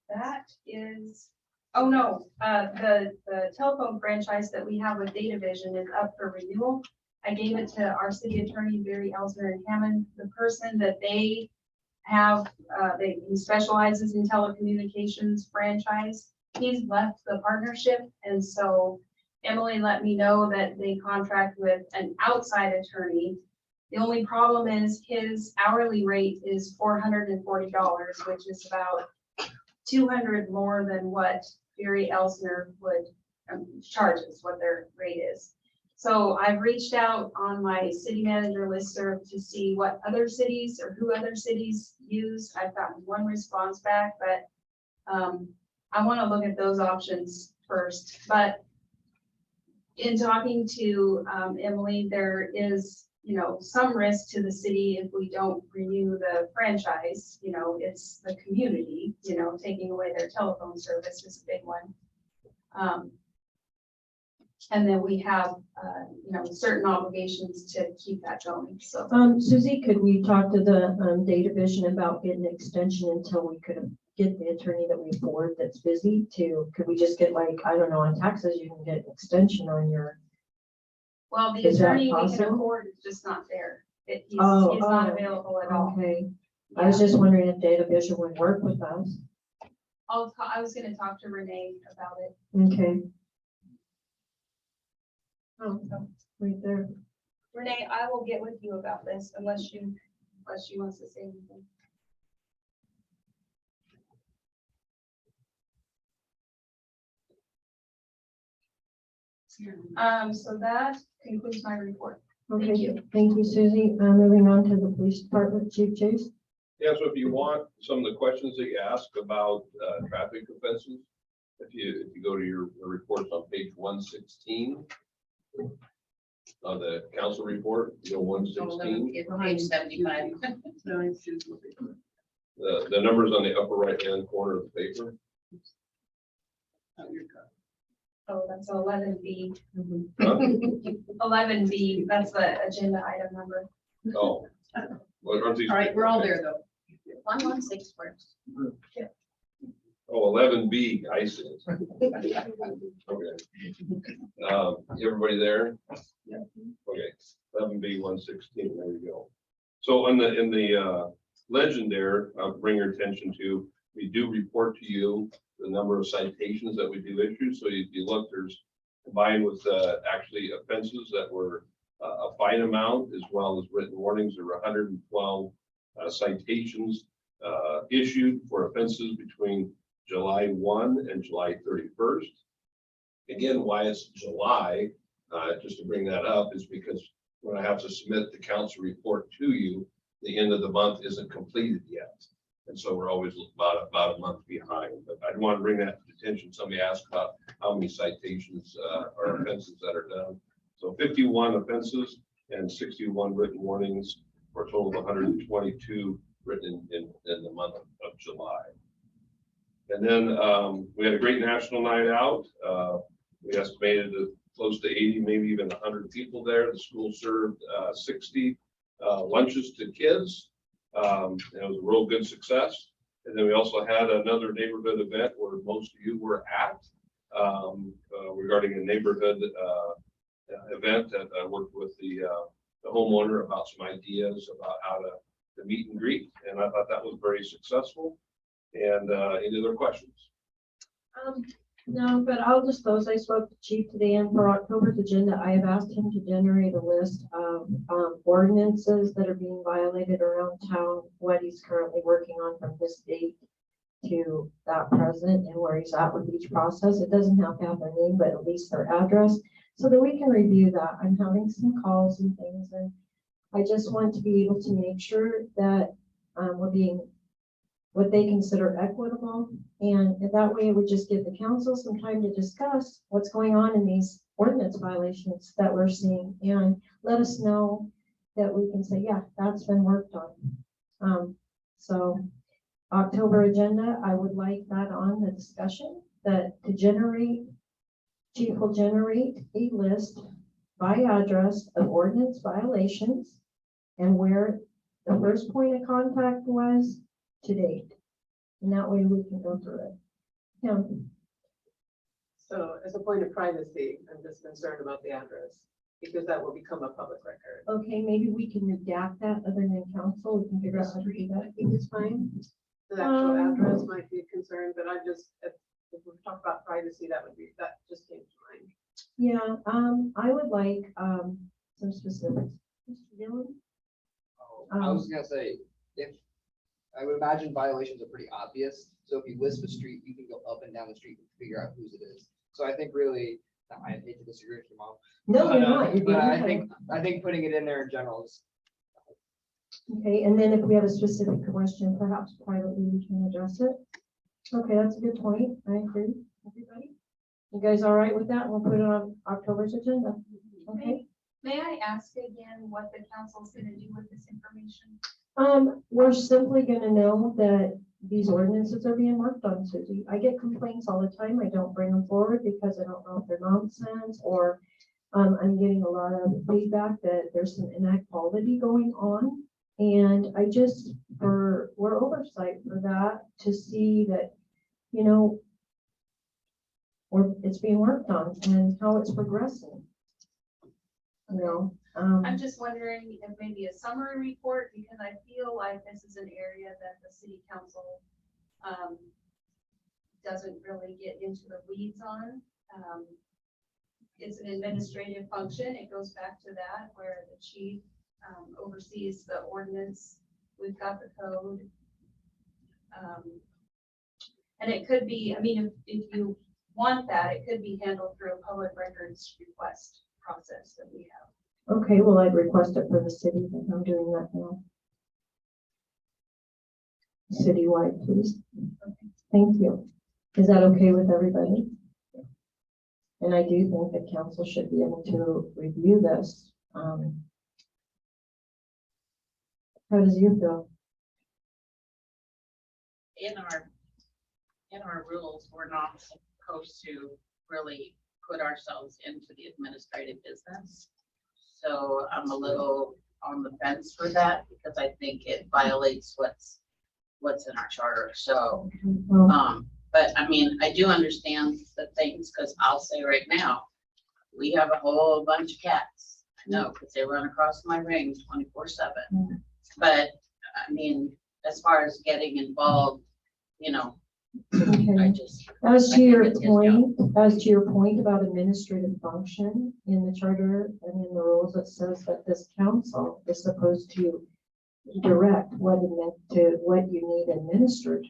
that is, oh no, the telephone franchise that we have with Data Vision is up for renewal. I gave it to our city attorney, Barry Ellsner and Hammond, the person that they have, he specializes in telecommunications franchise. He's left the partnership, and so Emily let me know that they contract with an outside attorney. The only problem is his hourly rate is $440, which is about $200 more than what Barry Ellsner would charges, what their rate is. So I've reached out on my city manager listserv to see what other cities or who other cities use. I've gotten one response back, but I want to look at those options first. But in talking to Emily, there is, some risk to the city if we don't renew the franchise. It's the community, taking away their telephone service is a big one. And then we have, certain obligations to keep that going, so. Susie, could we talk to the, Data Vision about getting an extension until we could get the attorney that we afford that's busy could we just get like, I don't know, on taxes, you can get an extension on your, Well, the Is that attorney we can possible? afford is just not there. He's Oh, not oh, available at all. okay. I was just wondering if Data Vision would work with us. I was gonna talk to Renee about it. Okay. Oh, right there. Renee, I will get with you about this unless she wants to say anything. So that concludes my report. Okay, you. thank you, Susie. Moving on to the police department, Chief Chase. Yeah, so if you want some of the questions that you ask about traffic offenses, if you go to your reports on page 116 of the council report, 116, Page 75. the numbers on the upper right-hand corner of the paper. Oh, that's 11B. Huh? 11B, that's the agenda item number. Oh. Well, aren't these- All right, we're all there though. 116 works. Oh, 11B, I see. Okay. Everybody there? Okay, 11B 116, there you go. So in the legend there, I'll bring your attention to, we do report to you the number of citations that we do issue. So if you look, there's combined with actually offenses that were a fine amount as well as written warnings. There were 112 citations issued for offenses between July 1 and July 31st. Again, why it's July, just to bring that up, is because when I have to submit the council report to you, the end of the month isn't completed yet. And so we're always about a month behind, but I want to bring that to attention. Somebody asked about how many citations or offenses that are done. So 51 offenses and 61 written warnings for a total of 122 written in the month of July. And then we had a great national night out. We estimated close to 80, maybe even 100 people there. The school served 60 lunches to kids. It was a real good success. And then we also had another neighborhood event where most of you were at regarding a neighborhood event that I worked with the homeowner about some ideas about how to meet and greet. And I thought that was very successful. And any other questions? No, but I'll disclose, I spoke to Chief today, and for October's agenda, I have asked him to generate a list of ordinances that are being violated around town, what he's currently working on from this date to that present, and where he's at with each process. It doesn't have to have their name, but at least their address, so that we can review that. I'm having some calls and things, and I just want to be able to make sure that we're being what they consider equitable. And that way it would just give the council some time to discuss what's going on in these ordinance violations that we're seeing, and let us know that we can say, yeah, that's been worked on. So October agenda, I would like that on the discussion, that to generate, Chief will generate a list by address of ordinance violations and where the first point of contact was to date. And that way we can go through it. Yeah. So as a point of privacy, I'm just concerned about the address, because that will become a public record. Okay, maybe we can redact that other than council. We can figure out how to do that. I think it's fine. The actual address might be a concern, but I just, if we talk about privacy, that just came to mind. Yeah, I would like some specifics. Mr. Dillon? I was gonna say, I would imagine violations are pretty obvious. So if you list the street, you can go up and down the street and figure out whose it is. So I think really, I hate to disagree with your mom. No, you're not. You're But being I think putting it in there in general is. okay, and then if we have a specific question, perhaps privately we can address it. Okay, that's a good point. I agree. Everybody? You guys all right with that? We'll put it on October's agenda. Okay. May I ask again what the council's gonna do with this information? We're simply gonna know that these ordinances are being worked on, Susie. I get complaints all the time. I don't bring them forward because I don't know if they're nonsense, or I'm getting a lot of feedback that there's some inequality going on. And I just, we're oversight for that, to see that, you know, it's being worked on and how it's progressing. You know, I'm just wondering if maybe a summary report, because I feel like this is an area that the city council doesn't really get into the weeds on. It's an administrative function. It goes back to that, where the chief oversees the ordinance. We've got the code. And it could be, I mean, if you want that, it could be handled through a public records request process that we have. okay, well, I'd request it for the city, and I'm doing that now. Citywide, please. Thank you. Is that okay with everybody? And I do think that council should be able to review this. How does you feel? In our rules, we're not supposed to really put ourselves into the administrative business. So I'm a little on the fence for that, because I think it violates what's in our charter. So, but I mean, I do understand the things, because I'll say right now, we have a whole bunch of cats. I know, because they run across my ring 24/7. But I mean, as far as getting involved, you know, Okay. just, As I to think your it's his point, as to your point about administrative function in the charter and in the rules, it says that this council is supposed to direct what you need administered,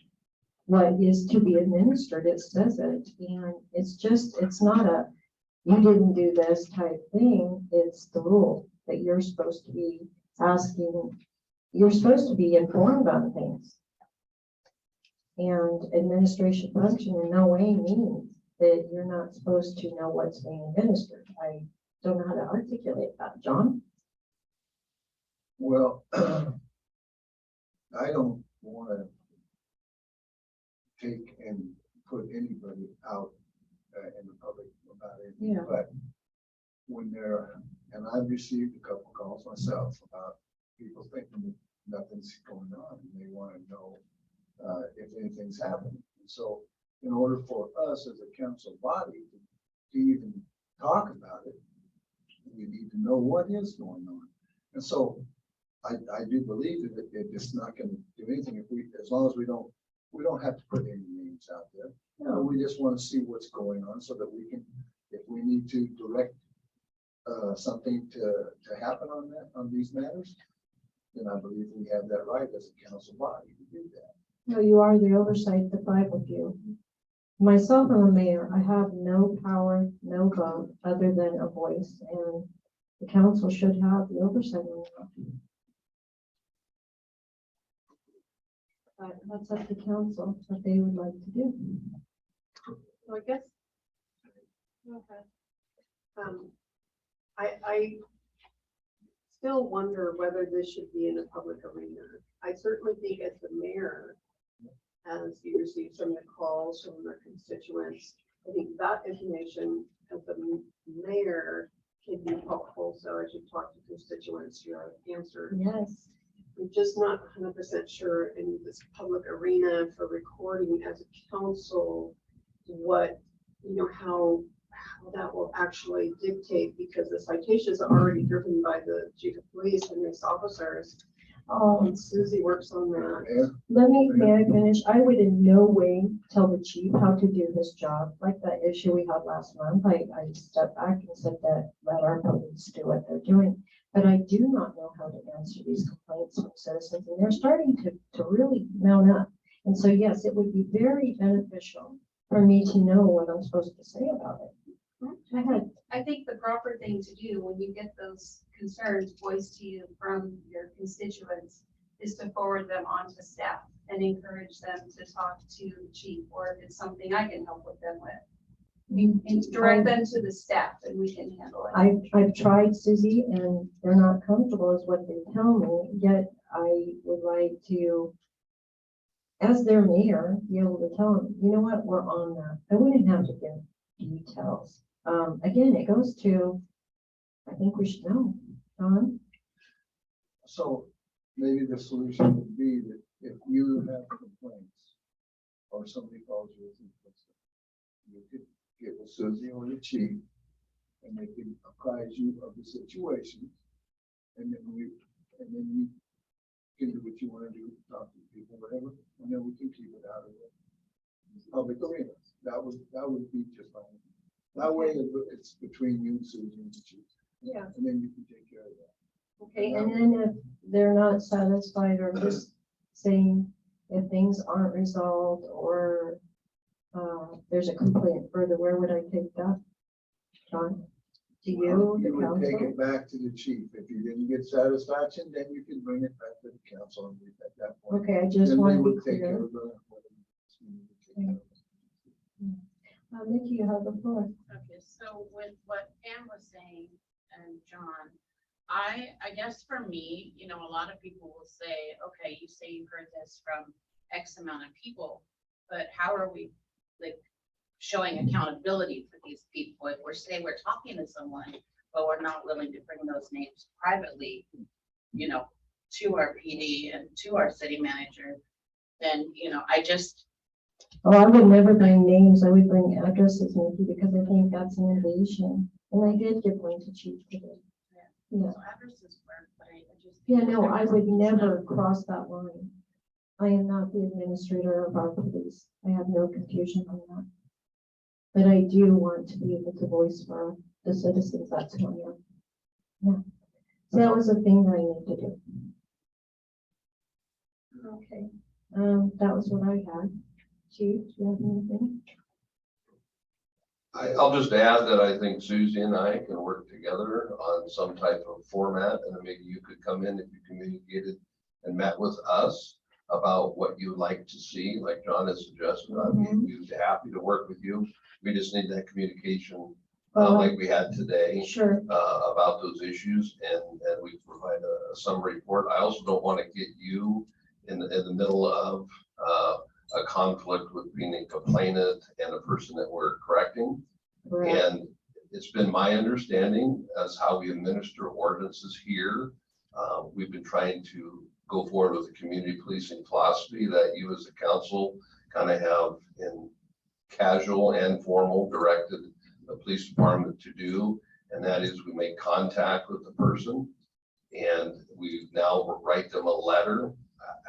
what is to be administered, it says it, and it's not a, you didn't do this type thing, it's the rule that you're supposed to be asking, you're supposed to be informed on things. And administration function in no way means that you're not supposed to know what's being administered. I don't know how to articulate that, John. Well, I don't wanna take and put anybody out in the public about it. Yeah. But when and I've received a couple calls myself about people thinking nothing's going on and they wanna know if anything's happening. And so in order for us as a council body to even talk about it, we need to know what is going on. And so I do believe that it's not gonna do anything as long as we don't have to put any names out there. No. We just wanna see what's going on so that we can, if we need to direct something to happen on these matters, then I believe we have that right as a council body to do that. No, you are the oversight, the five of you. Myself, I'm a mayor. I have no power, no vote, other than a voice, and the council should have the oversight on that. But that's up to council, what they would like to do. So I guess. I still wonder whether this should be in a public arena. I certainly think as the mayor, as you receive some of the calls from the constituents, I think that information as the mayor can be helpful. So as you talk to constituents, you have answers. Yes. I'm just not 100% sure in this public arena for recording as a council, what, how that will actually dictate, because the citations are already driven by the chief of police and his officers. And Susie works on that. May I finish? I would in no way tell the chief how to do his job, like that issue we had last month. I stepped back and said that let our police do what they're doing. But I do not know how to answer these complaints from citizens, and they're starting to really mount up. And so, yes, it would be very beneficial for me to know what I'm supposed to say about it. Go ahead. I think the proper thing to do when you get those concerns voiced to you from your constituents is to forward them on to staff and encourage them to talk to the chief, or if it's something I can help with them with. And direct them to the staff and we can handle it. I've tried, Susie, and they're not comfortable is what they tell me, yet I would like to, as their mayor, be able to tell them, you know what, we're on that. I wouldn't have to give details. Again, it goes to, I think we should know, Don? So maybe the solution would be that if you have complaints or somebody calls you, you could get with Susie or the chief and they can apprise you of the situation. And then you can do what you want to do, talk to people, whatever, and then we can keep it out of the public arena. That would be just fine. That way it's between you, Susie, and the chief. Yeah. And then you can take care of that. Okay, and then if they're not satisfied or just saying if things aren't resolved or there's a complaint further, where would I take that? John? To you, the You would take council? it back to the chief. If you didn't get satisfaction, then you can bring it back to the council and at that point. Okay, I just then want they to be would take care clear. of the- what we need to take care of. Nikki, you have the floor. Okay, so with what Pam was saying and John, I guess for me, a lot of people will say, okay, you say you heard this from X amount of people, but how are we like showing accountability for these people? If we're talking to someone, but we're not willing to bring those names privately, to our PD and to our city manager, then, Oh, I would never bring names. I would bring addresses, Nikki, because I think that's an invasion. And I did give one to Chief today. Yeah. so addresses work, but I just. Yeah, no, I would never cross that line. I am not the administrator of our police. I have no confusion on that. But I do want to be able to voice for the citizens that's going on. Yeah. So that was a thing that I need to do. Okay. That was what I had. Chief, do you have anything? I'll just add that I think Susie and I can work together on some type of format, and then maybe you could come in if you communicated and met with us about what you'd like to see, like John has suggested. We'd be happy to work with you. We just need that communication, like we had today, Sure. about those issues, and we provide a summary report. I also don't want to get you in the middle of a conflict with being a complainant and a person that we're correcting. Correct. And it's been my understanding as how we administer ordinances here. We've been trying to go forward with a community policing philosophy that you as a council kind of have in casual and formal directed the police department to do. And that is we make contact with the person and we now write them a letter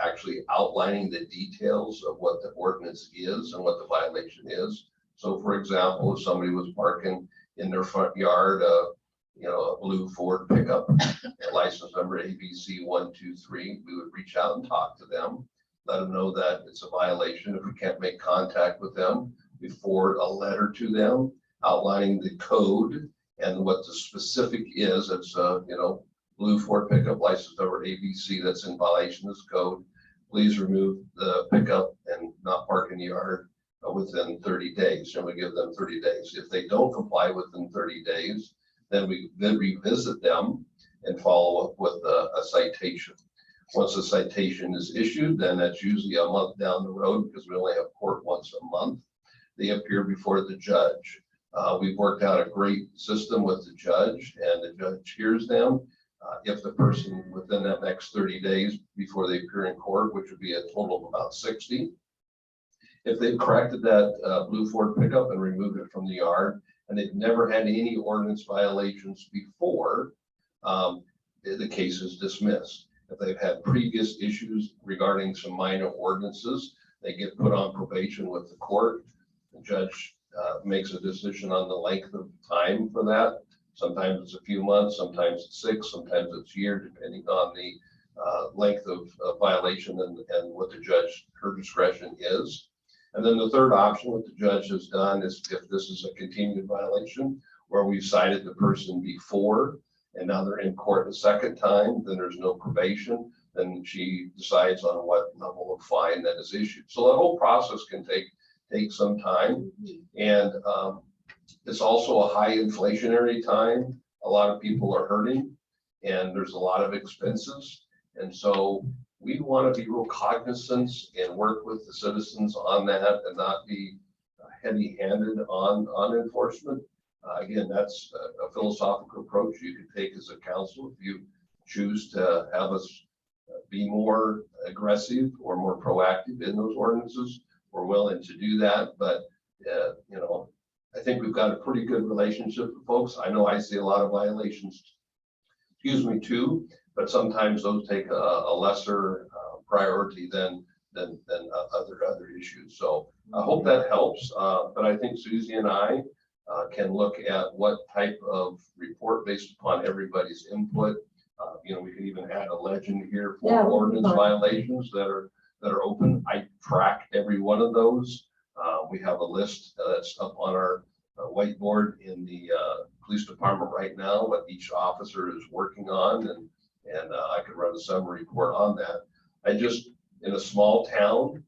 actually outlining the details of what the ordinance is and what the violation is. So for example, if somebody was parking in their front yard, a blue Ford pickup, license number ABC 123, we would reach out and talk to them, let them know that it's a violation. If we can't make contact with them, we forward a letter to them outlining the code and what the specific is. It's blue Ford pickup license number ABC that's in violation of this code. Please remove the pickup and not park in the yard within 30 days. And we give them 30 days. If they don't comply within 30 days, then we revisit them and follow up with a citation. Once a citation is issued, then that's usually a month down the road because we only have court once a month. They appear before the judge. We've worked out a great system with the judge, and the judge hears them. If the person within that next 30 days before they appear in court, which would be a total of about 60, if they've corrected that blue Ford pickup and removed it from the yard, and they've never had any ordinance violations before, the case is dismissed. If they've had previous issues regarding some minor ordinances, they get put on probation with the court. The judge makes a decision on the length of time for that. Sometimes it's a few months, sometimes it's 6, sometimes it's a year, depending on the length of violation and what the judge, her discretion is. And then the third option, what the judge has done is if this is a continued violation where we've cited the person before and now they're in court a second time, then there's no probation, then she decides on what level of fine that is issued. So that whole process can take some time. And it's also a high inflationary time. A lot of people are hurting and there's a lot of expenses. And so we want to be real cognizant and work with the citizens on that and not be heavy-handed on enforcement. Again, that's a philosophical approach you can take as a council. If you choose to have us be more aggressive or more proactive in those ordinances, we're willing to do that. But, I think we've got a pretty good relationship with folks. I know I see a lot of violations, too, but sometimes those take a lesser priority than other issues. So I hope that helps. But I think Susie and I can look at what type of report based upon everybody's input. We can even add a legend here for ordinance violations that are open. I track every one of those. We have a list that's up on our whiteboard in the police department right now, what each officer is working on, and I could run a summary report on that. In a small town,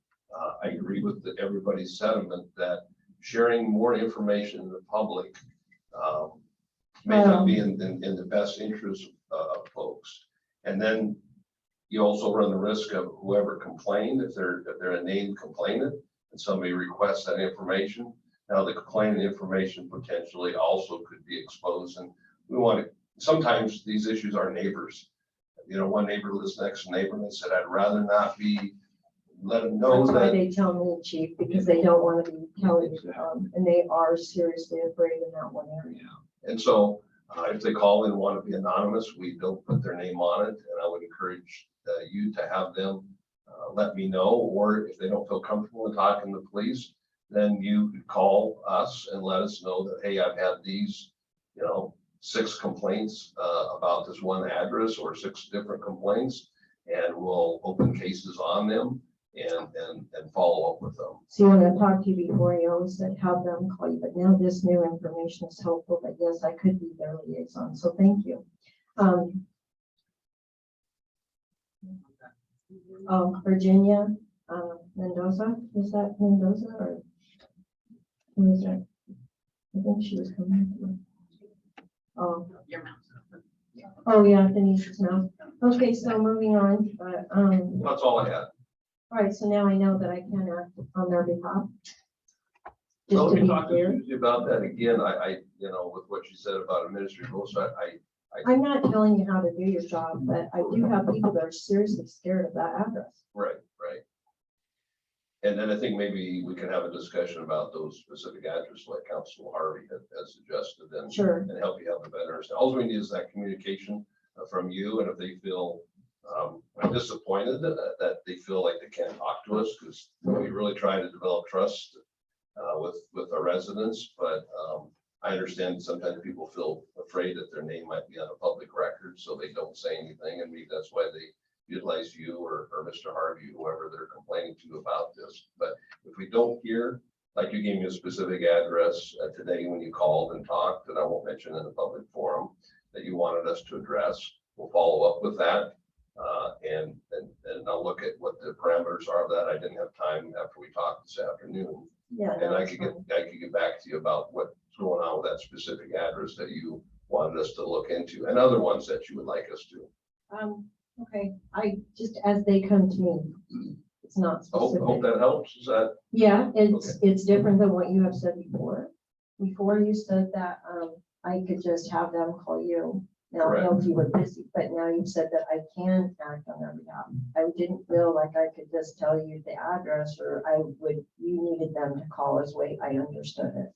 I agree with everybody's sentiment that sharing more information in the public may not be in the best interest of folks. And then you also run the risk of whoever complained, if they're a named complainant and somebody requests that information, now the complainant information potentially also could be exposed. And sometimes these issues are neighbors. One neighbor lives next to neighbor and they said, I'd rather not let them know That's why Oh, that. they tell me, chief, because they don't want to be telling, and they are seriously afraid in that one area. And so if they call in and want to be anonymous, we don't put their name on it. And I would encourage you to have them let me know, or if they don't feel comfortable with talking to the police, then you could call us and let us know that, hey, I've had these, 6 complaints about this one address or 6 different complaints, and we'll open cases on them and follow up with them. So when I talked to you before, you always said have them call you, but now this new information is helpful, but yes, I could be their liaison, so thank you. Virginia, Mendoza, is that Mendoza or who is that? I think she was coming. Oh. Your mouth. Oh, yeah, Denise's mouth. Okay, so moving on, but, That's all I had. all right, so now I know that I can act on their behalf. Just Well, to we be talked to clear, Susie about that again. I, with what she said about administrative rules, I'm not telling you how to do your job, but I do have people that are seriously scared of that address. right. And then I think maybe we can have a discussion about those specific addresses like Council Harvey has suggested and Sure. and help you have a better understanding. All we need is that communication from you, and if they feel disappointed that they feel like they can't talk to us, because we really try to develop trust with our residents, but I understand sometimes people feel afraid that their name might be on a public record, so they don't say anything, and maybe that's why they utilize you or Mr. Harvey, whoever they're complaining to about this. But if we don't hear, like you gave me a specific address today when you called and talked, that I won't mention in a public forum, that you wanted us to address, we'll follow up with that. And I'll look at what the parameters are of that. I didn't have time after we talked this afternoon. Yeah. And no, I it's could fine. get back to you about what's going on with that specific address that you wanted us to look into, and other ones that you would like us to. Okay, I just, as they come to me, it's not I hope specific. that helps. Is that, Yeah, it's different than what you have said before. Before you said that, I could just have them call you. Now, I know if you were busy, but now you've said that I can act on their behalf. I didn't feel like I could just tell you the address, or you needed them to call us. Wait, I understood it.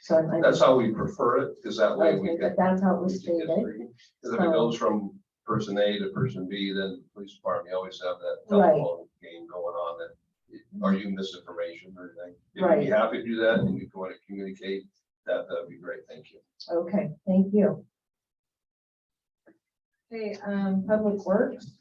So that's how we prefer it, because that way we okay, can. but that's how it was we can get stated. through. Because if it goes from person A to person B, then the police department, you always have that Right. telephone game going on that, are you misinformation or anything? If you'd Right. be happy to do that and you want to communicate, that'd be great. Thank you. Okay, thank you. Okay, Public Works.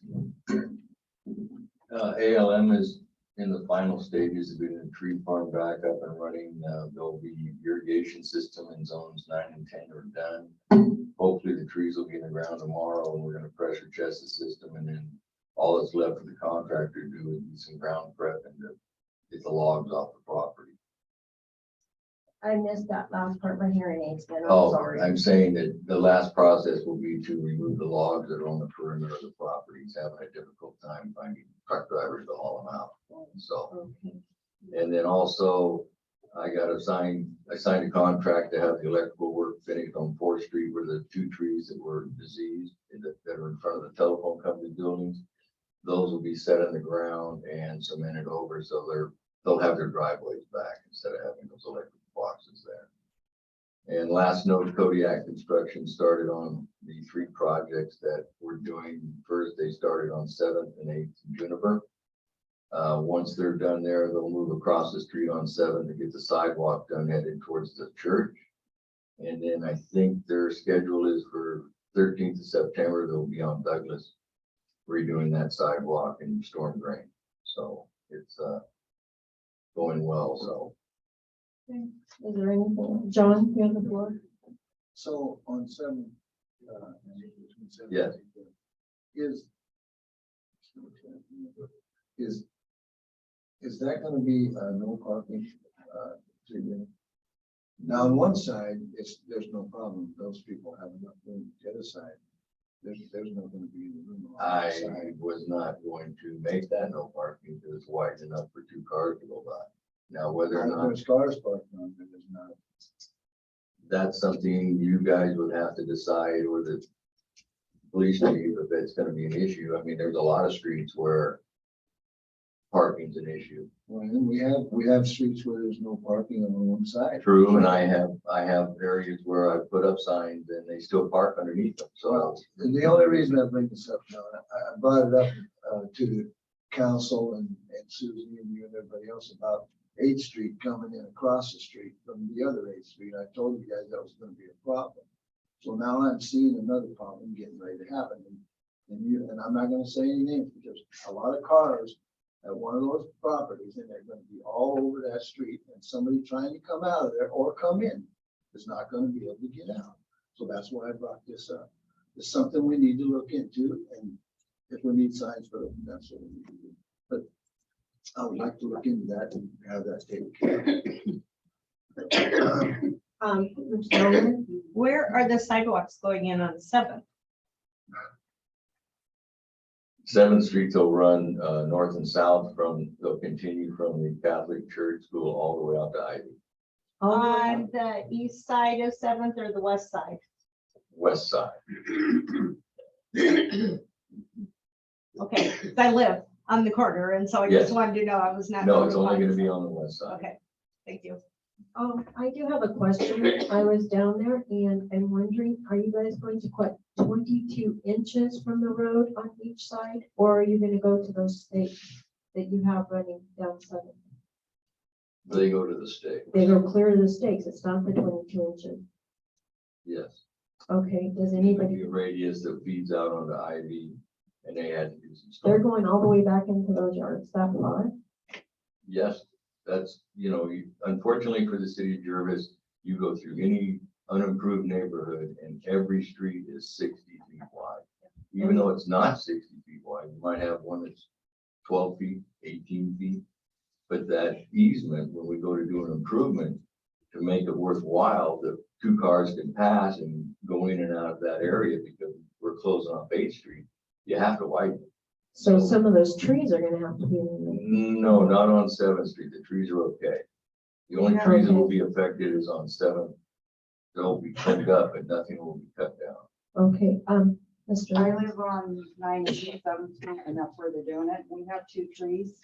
ALM is in the final stages of getting the tree farm back up and running. There'll be irrigation system in zones 9 and 10 are done. Hopefully the trees will be in the ground tomorrow, and we're gonna pressure test the system, and then all that's left for the contractor to do is do some ground prep and to get the logs off the property. I missed that last part, my hearing aids, then I'm Oh, sorry. I'm saying that the last process will be to remove the logs that are on the perimeter of the properties, having a difficult time finding truck drivers to haul them out. So, Okay. and then also I signed a contract to have the electrical work finished on 4th Street where the 2 trees that were diseased that are in front of the telephone company buildings. Those will be set in the ground and cemented over, so they'll have their driveways back instead of having those electrical boxes there. And last note, Kodiak Construction started on the 3 projects that we're doing. First, they started on 7th and 8th Juniper. Once they're done there, they'll move across the street on 7th to get the sidewalk done headed towards the church. And then I think their schedule is for 13th of September, they'll be on Douglas redoing that sidewalk and storm drain. So it's going well, so. Is there anything, John, you have the floor? So on 7. Yes. Is that gonna be no parking? Now, on one side, there's no problem. Those people have enough room. The other side, there's not gonna be any room. on the I side. was not going to make that no parking because it's wide enough for 2 cars to go by. Now, whether or not There's cars parked on it, there's not. that's something you guys would have to decide, or the police chief, if it's gonna be an issue. I mean, there's a lot of streets where parking's an issue. Well, and we have streets where there's no parking on one side. True, and I have areas where I put up signs and they still park underneath them, so. Well, the only reason I bring this up, John, I brought it up to council and Susie and you and everybody else about 8th Street coming in across the street from the other 8th Street. I told you guys that was gonna be a problem. So now I'm seeing another problem getting ready to happen. And I'm not gonna say any names because a lot of cars at one of those properties and they're gonna be all over that street and somebody trying to come out of there or come in is not gonna be able to get out. So that's why I brought this up. It's something we need to look into, and if we need signs for it, that's what we need to do. But I would like to look into that and have that taken care of. Mr. Nolan? Where are the sidewalks going in on 7th? 7th Street will run north and south they'll continue from the Catholic Church School all the way out to Ivy, On the east side of 7th or the west side? west side. Okay, 'cause I live on the corner, and so I Yes. just wanted to know I was not. No, it's only notified. gonna be on the west side. Okay, thank you. I do have a question. I was down there and I'm wondering, are you guys going to put 22 inches from the road on each side? Or are you gonna go to those stakes that you have running down 7th? They go to the state, They go clear to the stakes. It's not the 22 inches. yes. Okay, does There'll anybody, be a radius that feeds out onto Ivy, and they had to do some they're stuff. going all the way back into those yards that far? Yes, that's, unfortunately for the city of Jervis, you go through any unimproved neighborhood and every street is 60 feet wide. Even though it's not 60 feet wide, you might have one that's 12 feet, 18 feet. But that easement, when we go to do an improvement, to make it worthwhile, the 2 cars can pass and go in and out of that area because we're closing off 8th Street. You have to widen it. So some of those trees are gonna have to be removed. No, not on 7th Street. The trees are okay. The only trees that will be affected is on 7th. They'll be cleaned up, but nothing will be cut down. Okay, Mr. I Reyes? live on 97th Street, and that's where they're doing it. We have 2 trees.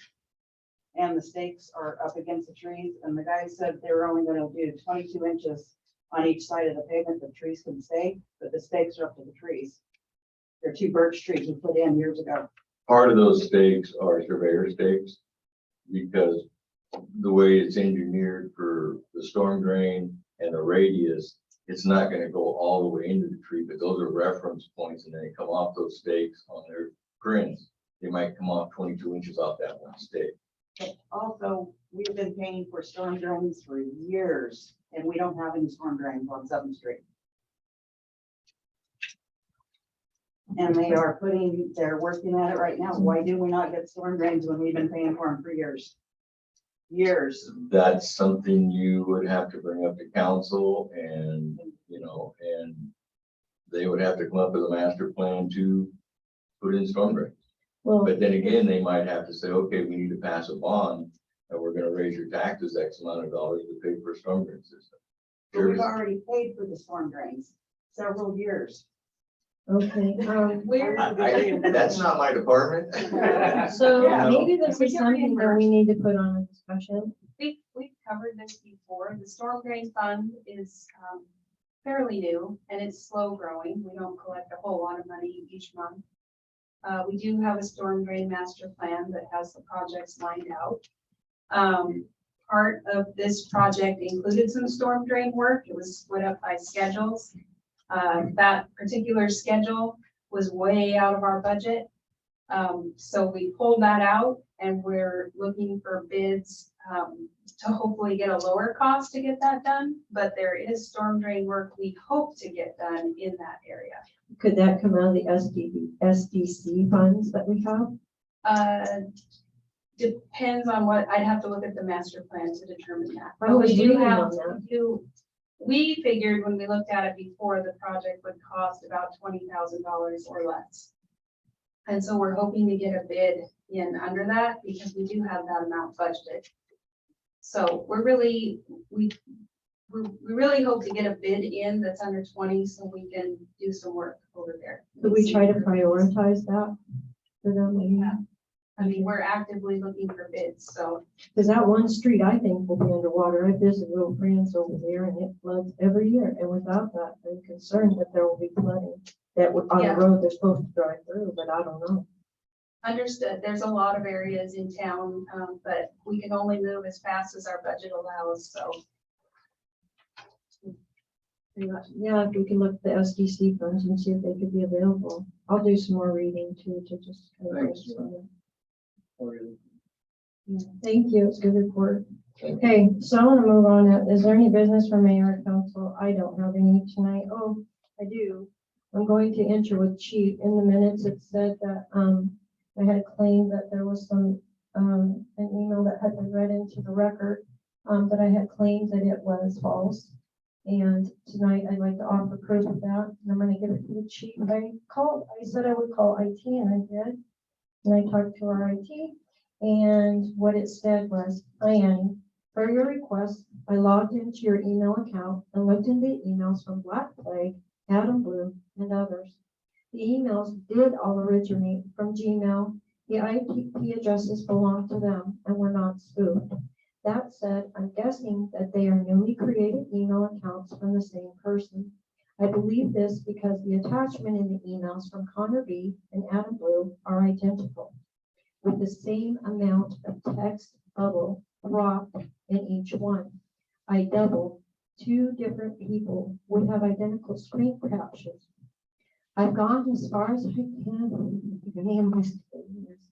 And the stakes are up against the trees, and the guy said they were only gonna do 22 inches on each side of the pavement, the trees can stay, but the stakes are up to the trees. They're 2 birch trees we put in years ago. Part of those stakes are surveyor stakes because the way it's engineered for the storm drain and the radius, it's not gonna go all the way into the tree, but those are reference points and they come off those stakes on their prints. They might come off 22 inches off that one stake. But also, we've been paying for storm drains for years, and we don't have any storm drains on 7th Street. And they're working at it right now. Why do we not get storm drains when we've been paying for them for years? Years. That's something you would have to bring up to council and, and they would have to come up with a master plan to put in storm drains. Well, But then again, they might have to say, okay, we need to pass a bond and we're gonna raise your taxes X amount of dollars to pay for a storm drain system. But we've already paid for the storm drains several years. okay, That's not my department. so Yeah. maybe this We is get something that we need to put on a discussion. We've covered this before. The storm drain fund is fairly new and it's slow growing. We don't collect a whole lot of money each month. We do have a storm drain master plan that has the projects lined out. Part of this project included some storm drain work. It was split up by schedules. That particular schedule was way out of our budget. So we pulled that out and we're looking for bids to hopefully get a lower cost to get that done. But there is storm drain work we hope to get done in that area. Could that come out of the SDC funds that we have? Depends on what, I'd have to look at the master plan to determine that. I But was we do reading have, on that. we figured when we looked at it before, the project would cost about $20,000 or less. And so we're hoping to get a bid in under that because we do have that amount budgeted. So we really hope to get a bid in that's under 20 so we can do some work over there. Could we try to prioritize that for them? Yeah. I mean, we're actively looking for bids, so. Because that one street, I think, will be underwater. I visit little friends over there and it floods every year. And without that, I'm concerned that there will be flooding that on Yeah. the road they're supposed to drive through, but I don't know. Understood. There's a lot of areas in town, but we can only move as fast as our budget allows, so. Yeah, if we can look at the SDC funds and see if they could be available. I'll do some more reading too, to just. kind of Thanks. brainstorm. Or you- Yeah, thank you. It's a good report. Okay, so I want to move on. Is there any business for mayor or council? I don't have any tonight. Oh, I do. I'm going to enter with chief. In the minutes, it said that, I had claimed that there was some, an email that had been read into the record, that I had claimed that it was false. And tonight I'd like to offer proof of that, and I'm gonna give it to the chief. I said I would call IT, and I did. And I talked to our IT, and what it said was, "Hi Annie, per your request, I logged into your email account and looked into the emails from Black Plague, Adam Blue, and others. The emails did all originate from Gmail. The IP addresses belong to them and were not spoofed. That said, I'm guessing that they are newly created email accounts from the same person. I believe this because the attachment in the emails from Connor B and Adam Blue are identical, with the same amount of text bubble dropped in each one. I doubled. 2 different people would have identical screen captures. I've gone as far as I can with any of my statements.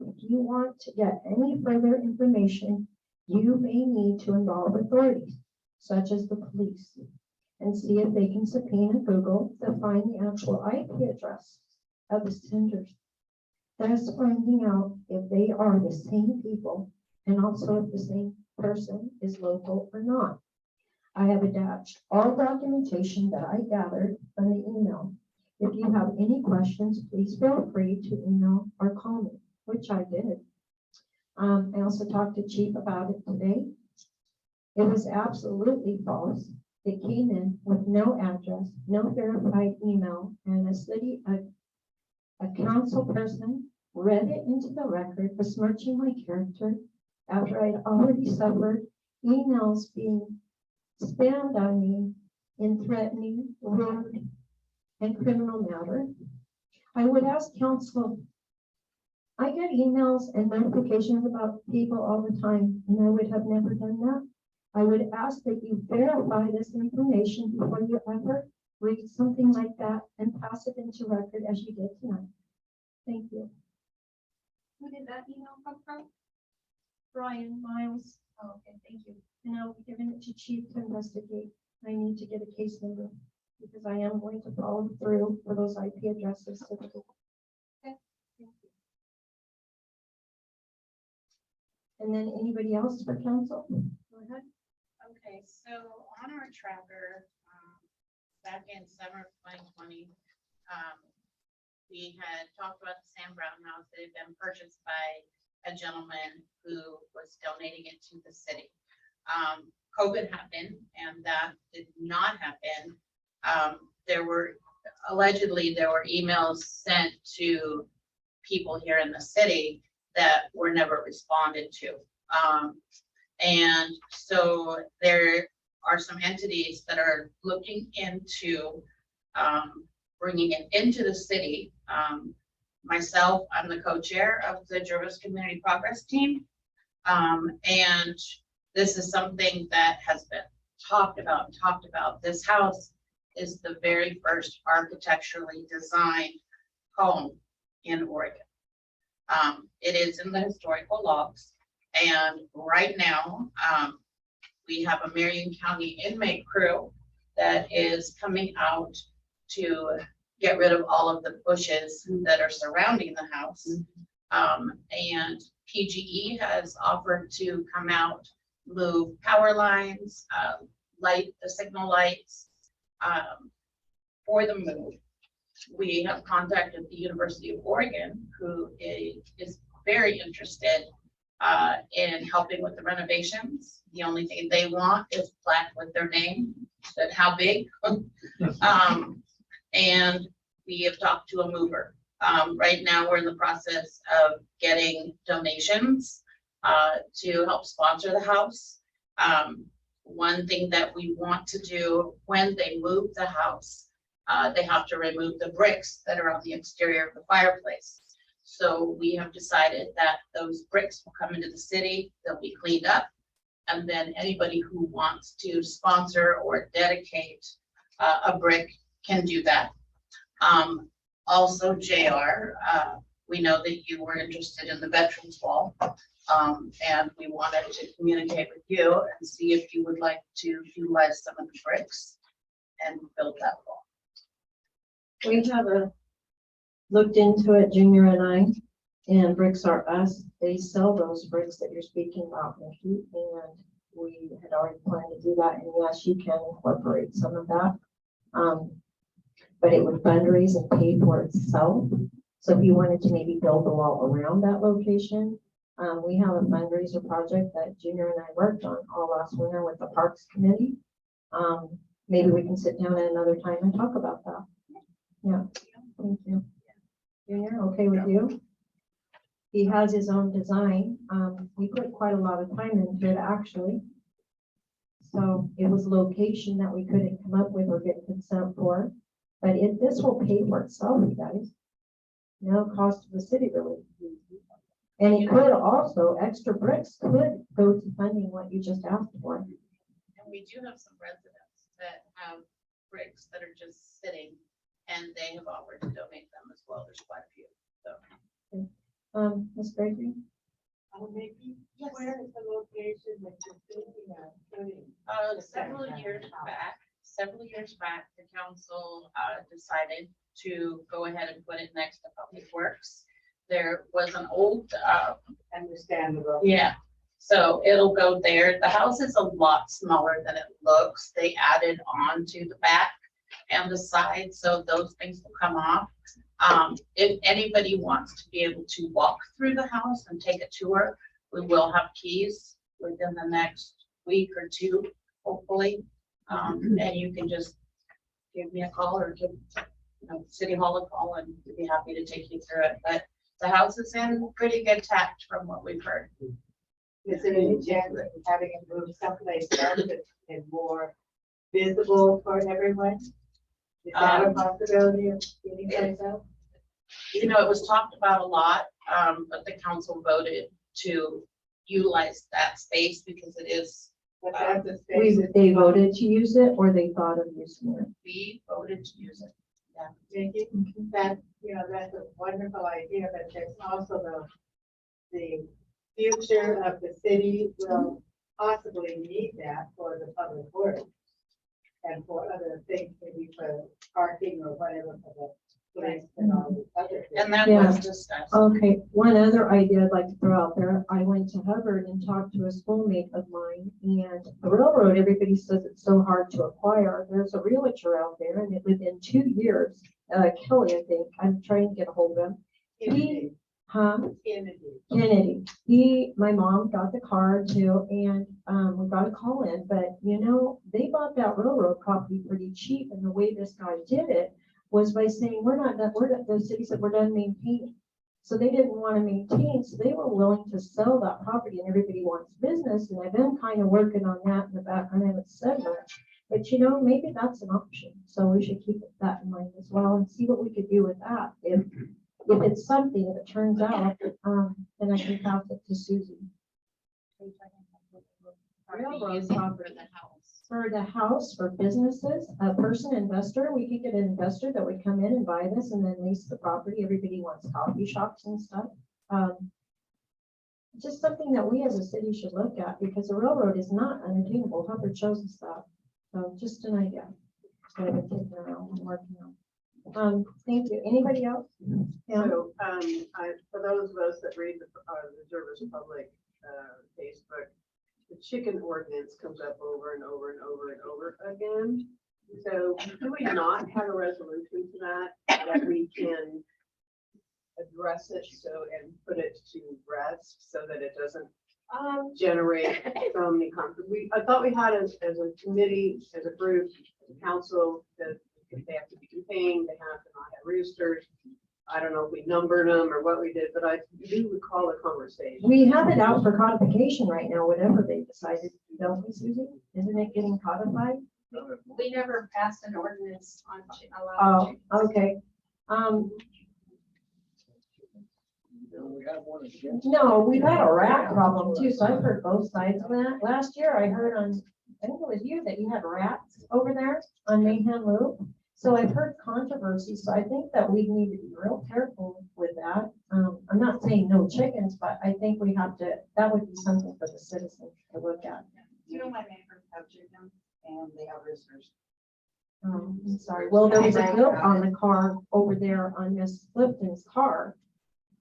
If you want to get any further information, you may need to involve authorities, such as the police, and see if they can subpoena Google to find the actual IP address of the senders. Thus finding out if they are the same people and also if the same person is local or not. I have attached all documentation that I gathered from the email. If you have any questions, please feel free to email or call me, which I did. I also talked to Chief about it today. It was absolutely false. It came in with no address, no verified email, and a council person read it into the record, besmirching my character after I'd already suffered emails being spammed on me in threatening, rude, and criminal matter. I would ask council, I get emails and notifications about people all the time, and I would have never done that. I would ask that you verify this information before you ever read something like that and pass it into record as you did tonight. Thank you. Who did that email come from? Brian Miles, Oh, okay, thank you. and I'll be giving it to Chief to investigate. I need to get a case number because I am going to follow through for those IP addresses. And then anybody else for council? Go ahead. Okay, so on our tracker, back in summer of 2020, we had talked about the Sam Brown house that had been purchased by a gentleman who was donating it to the city. COVID happened and that did not happen. Allegedly there were emails sent to people here in the city that were never responded to. And so there are some entities that are looking into bringing it into the city. Myself, I'm the co-chair of the Jervis Community Progress Team. And this is something that has been talked about. This house is the very first architecturally designed home in Oregon. It is in the historical logs. And right now, we have a Marion County inmate crew that is coming out to get rid of all of the bushes that are surrounding the house. And PGE has offered to come out, move power lines, light the signal lights for the move. We have contacted the University of Oregon, who is very interested in helping with the renovations. The only thing they want is plaque with their name, but how big? And we have talked to a mover. Right now, we're in the process of getting donations to help sponsor the house. One thing that we want to do when they move the house, they have to remove the bricks that are on the exterior of the fireplace. So we have decided that those bricks will come into the city, they'll be cleaned up. And then anybody who wants to sponsor or dedicate a brick can do that. Also, JR, we know that you were interested in the Veterans Wall. And we wanted to communicate with you and see if you would like to utilize some of the bricks and build that wall. We have looked into it, Junior and I, and Bricks R Us. They sell those bricks that you're speaking about, Nikki, and we had already planned to do that. And yes, you can incorporate some of that. But it would fundraise and pay for itself. So if you wanted to maybe build the wall around that location, we have a fundraiser project that Junior and I worked on all last winter with the Parks Committee. Maybe we can sit down at another time and talk about that. Yeah, thank you. Junior, okay with you? He has his own design. We put quite a lot of time into it, actually. So it was location that we couldn't come up with or get consent for. But this will pay for itself, you guys. No cost to the city, really. And it could also, extra bricks could go to funding what you just asked for. And we do have some residents that have bricks that are just sitting and they have offered to donate them as well. There's quite a few, so. Ms. Gregory? Maybe, where is the location that you're thinking of putting? Several years back, the council decided to go ahead and put it next to Public Works. There was an old, Understandable. yeah, so it'll go there. The house is a lot smaller than it looks. They added on to the back and the side, so those things will come off. If anybody wants to be able to walk through the house and take a tour, we will have keys within the next week or two, hopefully. And you can just give me a call or give, City Hall a call and we'd be happy to take you through it. But the house is in pretty good tact from what we've heard. Is there any chance of having it moved someplace else that is more visible for everyone? Is that a possibility of getting things out? It was talked about a lot, but the council voted to utilize that space because it is, But that's a space that They voted to use it or they thought of using it? we voted to use it. Yeah. Vicky, that, that's a wonderful idea, but there's also the future of the city will possibly need that for the public works and for other things, maybe for parking or whatever for the police and all the other things. And that Yeah. was discussed. Okay, one other idea I'd like to throw out there. I went to Hubbard and talked to a schoolmate of mine, and the railroad, everybody says it's so hard to acquire. There's a realtor out there, and within 2 years, Kelly, I think, I'm trying to get a hold of him. Kennedy. Kennedy. My mom got the card too, and we got a call in, but they bought that railroad property pretty cheap, and the way this guy did it was by saying, the city said, we're done maintaining. So they didn't want to maintain, so they were willing to sell that property, and everybody wants business, and I've been kind of working on that in the background. I haven't said much, but maybe that's an option. So we should keep that in mind as well and see what we could do with that. If it's something, if it turns out, then I can pass it to Susie. Railroad property. For the house, for businesses, a person, investor, we could get an investor that would come in and buy this and then lease the property. Everybody wants coffee shops and stuff. Just something that we as a city should look at because the railroad is not unattainable. Hubbard shows us that. So just an idea. So I've been taking around and working on. Thank you. Anybody else? Yeah. So, for those of us that read the Observer's Public Facebook, the chicken ordinance comes up over and over and over and over again. So do we not have a resolution to that we can address it and put it to rest so that it doesn't generate so many conflicts? I thought we had as a committee, as a group, as a council, that they have to be contained, they have to not have roosters. I don't know if we numbered them or what we did, but I do recall a conversation. We have it out for codification right now, whatever they decided, don't we, Susie? Isn't it getting codified? We never passed an ordinance on allowing Oh, okay. We have one again. No, we've had a rat problem too, so I've heard both sides of that. Last year I heard on, I think it was you, that you had rats over there on Mayhem Loop. So I've heard controversy, so I think that we need to be real careful with that. I'm not saying no chickens, but I think we have to, that would be something for the citizens to look at. Two of my neighbors have chickens and they have roosters. I'm sorry, well, there was a note on the car over there on Miss Clifton's car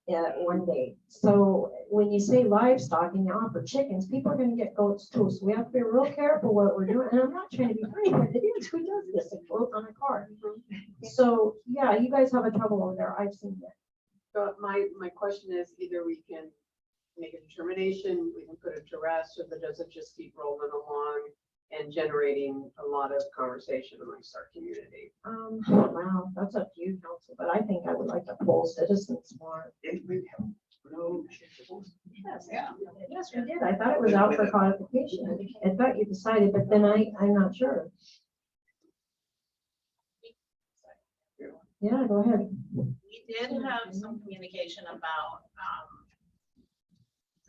one day. So when you say livestock and you offer chickens, people are gonna get goats too. So we have to be real careful what we're doing. And I'm not trying to be funny, but it is, who does this, a goat on a car? So, yeah, you guys have a trouble over there. I've seen it. So my question is, either we can make a determination, we can put it to rest, or does it just keep rolling along and generating a lot of conversation amongst our community? Wow, that's up to you, council, but I think I would like to poll citizens more. Yes, Yeah. yes, we did. I thought it was out for codification. I thought you decided, but then I'm not sure. Yeah, go ahead. We did have some communication about,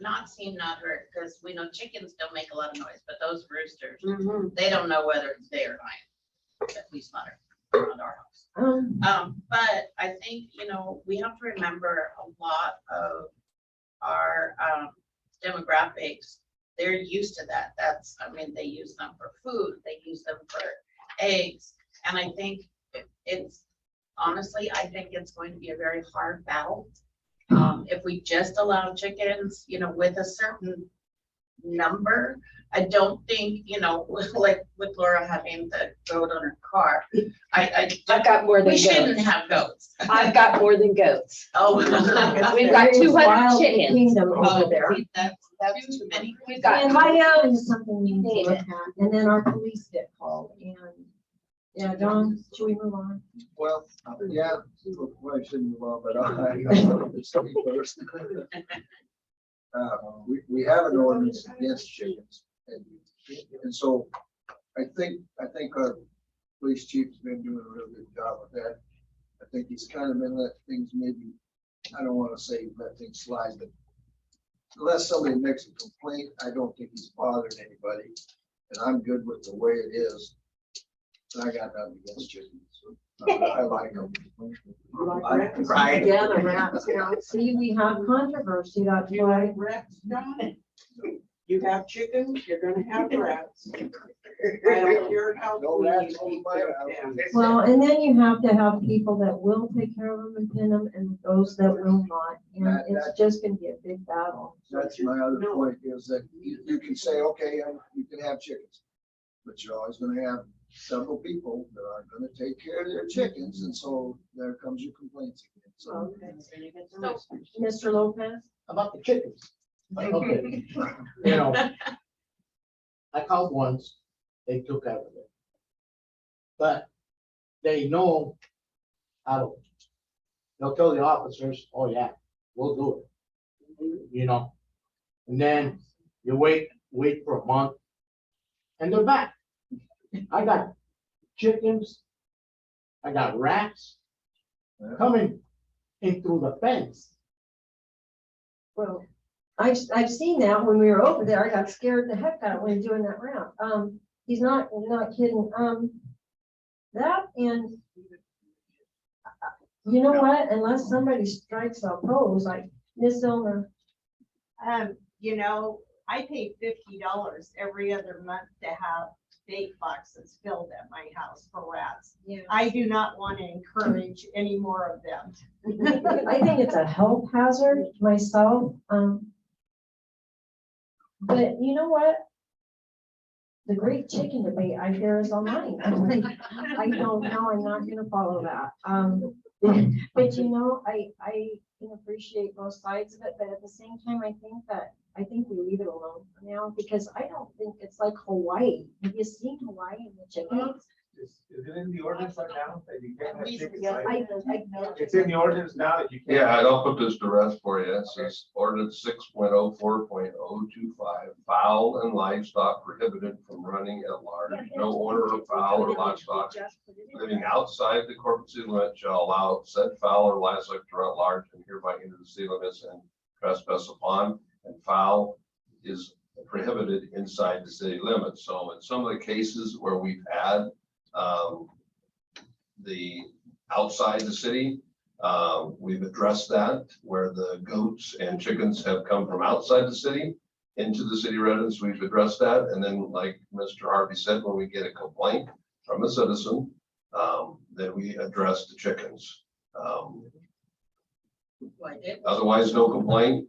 not seen, not heard, because we know chickens don't make a lot of noise, but those roosters, they don't know whether it's day or night. At least not around our house. But I think, you know, we have to remember a lot of our demographics, they're used to that. That's, I mean, they use them for food, they use them for eggs. And I think it's, honestly, I think it's going to be a very hard battle. If we just allow chickens, you know, with a certain number, I don't think, you know, like with Laura having the goat on her car, I've got more than we shouldn't goats. have goats. I've got more than goats. Oh. We've got There is 200 wild chickens. Kingdom over Oh, there. that's too many. We've got And that is something we need to Name look it. at. And then our police get called and, yeah, John, should we move on? Well, yeah, well, I shouldn't move on, but I something first. We have an ordinance against chickens. And so I think our police chief's been doing a real good job with that. I think he's kind of been let things maybe, I don't want to say let things slide, but unless somebody makes a complaint, I don't think he's bothered anybody. And I'm good with the way it is. And I got nothing against chickens. So I like them. Right. Yeah, the rats, yeah. See, we have controversy, that's why. Rats, John? You have chickens, you're gonna have rats. I don't care how No clean rats you on keep my them house. down. Well, and then you have to have people that will take care of them and pin them and those that will not. And it's just gonna be a big battle. That's my other point is that you can say, okay, you can have chickens. But you're always gonna have several people that aren't gonna take care of their chickens. And so there comes your complaints again. So Mr. Lopez? About the chickens. Okay, you know, I called once, they took care of it. But they know how to, they'll tell the officers, oh yeah, we'll do it. You know, and then you wait for a month and they're back. I got chickens, I got rats coming in through the fence. Well, I've seen that when we were over there. I got scared the heck out when doing that round. He's not kidding. That and you know what? Unless somebody strikes a pose, like Miss Ilmer. You know, I pay $50 every other month to have bait boxes filled at my house for rats. Yeah. I do not want to encourage any more of them. I think it's a health hazard myself. But you know what? The great chicken debate I hear is online. I don't know, I'm not gonna follow that. But you know, I can appreciate both sides of it, but at the same time, I think we leave it alone for now because I don't think it's like Hawaii. Have you seen Hawaii and the chickens? Is it in the ordinance right now that you can't have chickens? Yeah, Like, I it's in the ordinance now that you can't. Yeah, and I'll put this to rest for you. It says ordinance 6.04.025, fowl and livestock prohibited from running at large. No owner of fowl or livestock living outside the corporate city limits shall allow said fowl or livestock to run at large and hereby enter the city limits and trespass upon. And fowl is prohibited inside the city limits. So in some of the cases where we've had the outside the city, we've addressed that where the goats and chickens have come from outside the city into the city residents. We've addressed that. And then like Mr. Harvey said, when we get a complaint from a citizen, then we address the chickens. Otherwise, no complaint.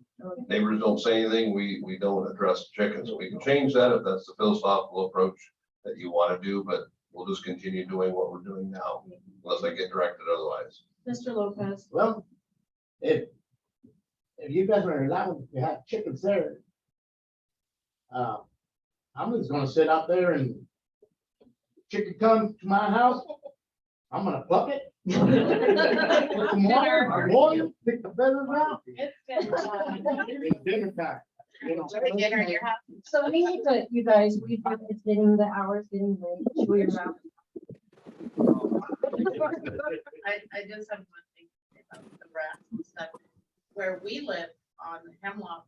Neighbors don't say anything. We don't address chickens. We can change that if that's the philosophical approach that you want to do, but we'll just continue doing what we're doing now unless I get directed otherwise. Mr. Lopez. Well, if you guys are allowed to have chickens there, I'm just gonna sit out there and chicken comes to my house, I'm gonna pluck it. Put some water, oil, pick the feathers out. It's It's dinner time, you know. Dinner in your house. So we need to, you guys, it's getting, the hours getting late. Should we wrap? I just have one thing to say about the rats and stuff. Where we live on Hemlock,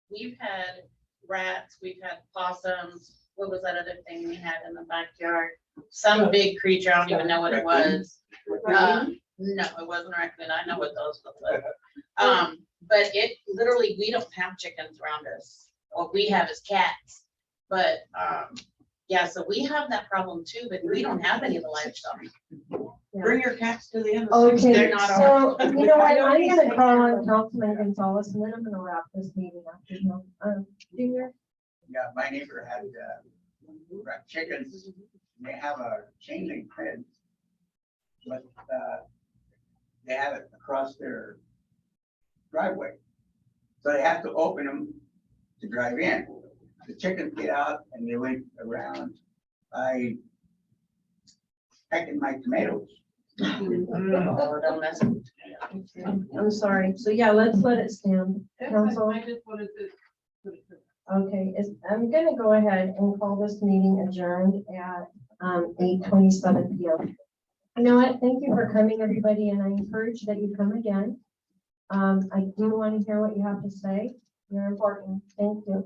we've had rats, we've had possums. What was that other thing we had in the backyard? Some big creature, I don't even know what it was. No, it wasn't a raccoon. I know what those look like. But it literally, we don't have chickens around us. What we have is cats. But, yeah, so we have that problem too, but we don't have any of the livestock. Bring your cats to the end. Okay, They're not so, ours. you know what, I'm gonna call on Councilman Gonzalez, and then I'm gonna wrap this meeting up, Junior. Yeah, my neighbor had chickens. They have a chain link fence. But they have it across their driveway. So they have to open them to drive in. The chickens get out and they went around by pecking my tomatoes. Oh, don't mess with me. I'm sorry, so yeah, let's let it stand, council. I just wanted to. Okay, I'm gonna go ahead and call this meeting adjourned at 8:27 p.m. You know what, thank you for coming, everybody, and I encourage that you come again. I do want to hear what you have to say. You're important. Thank you.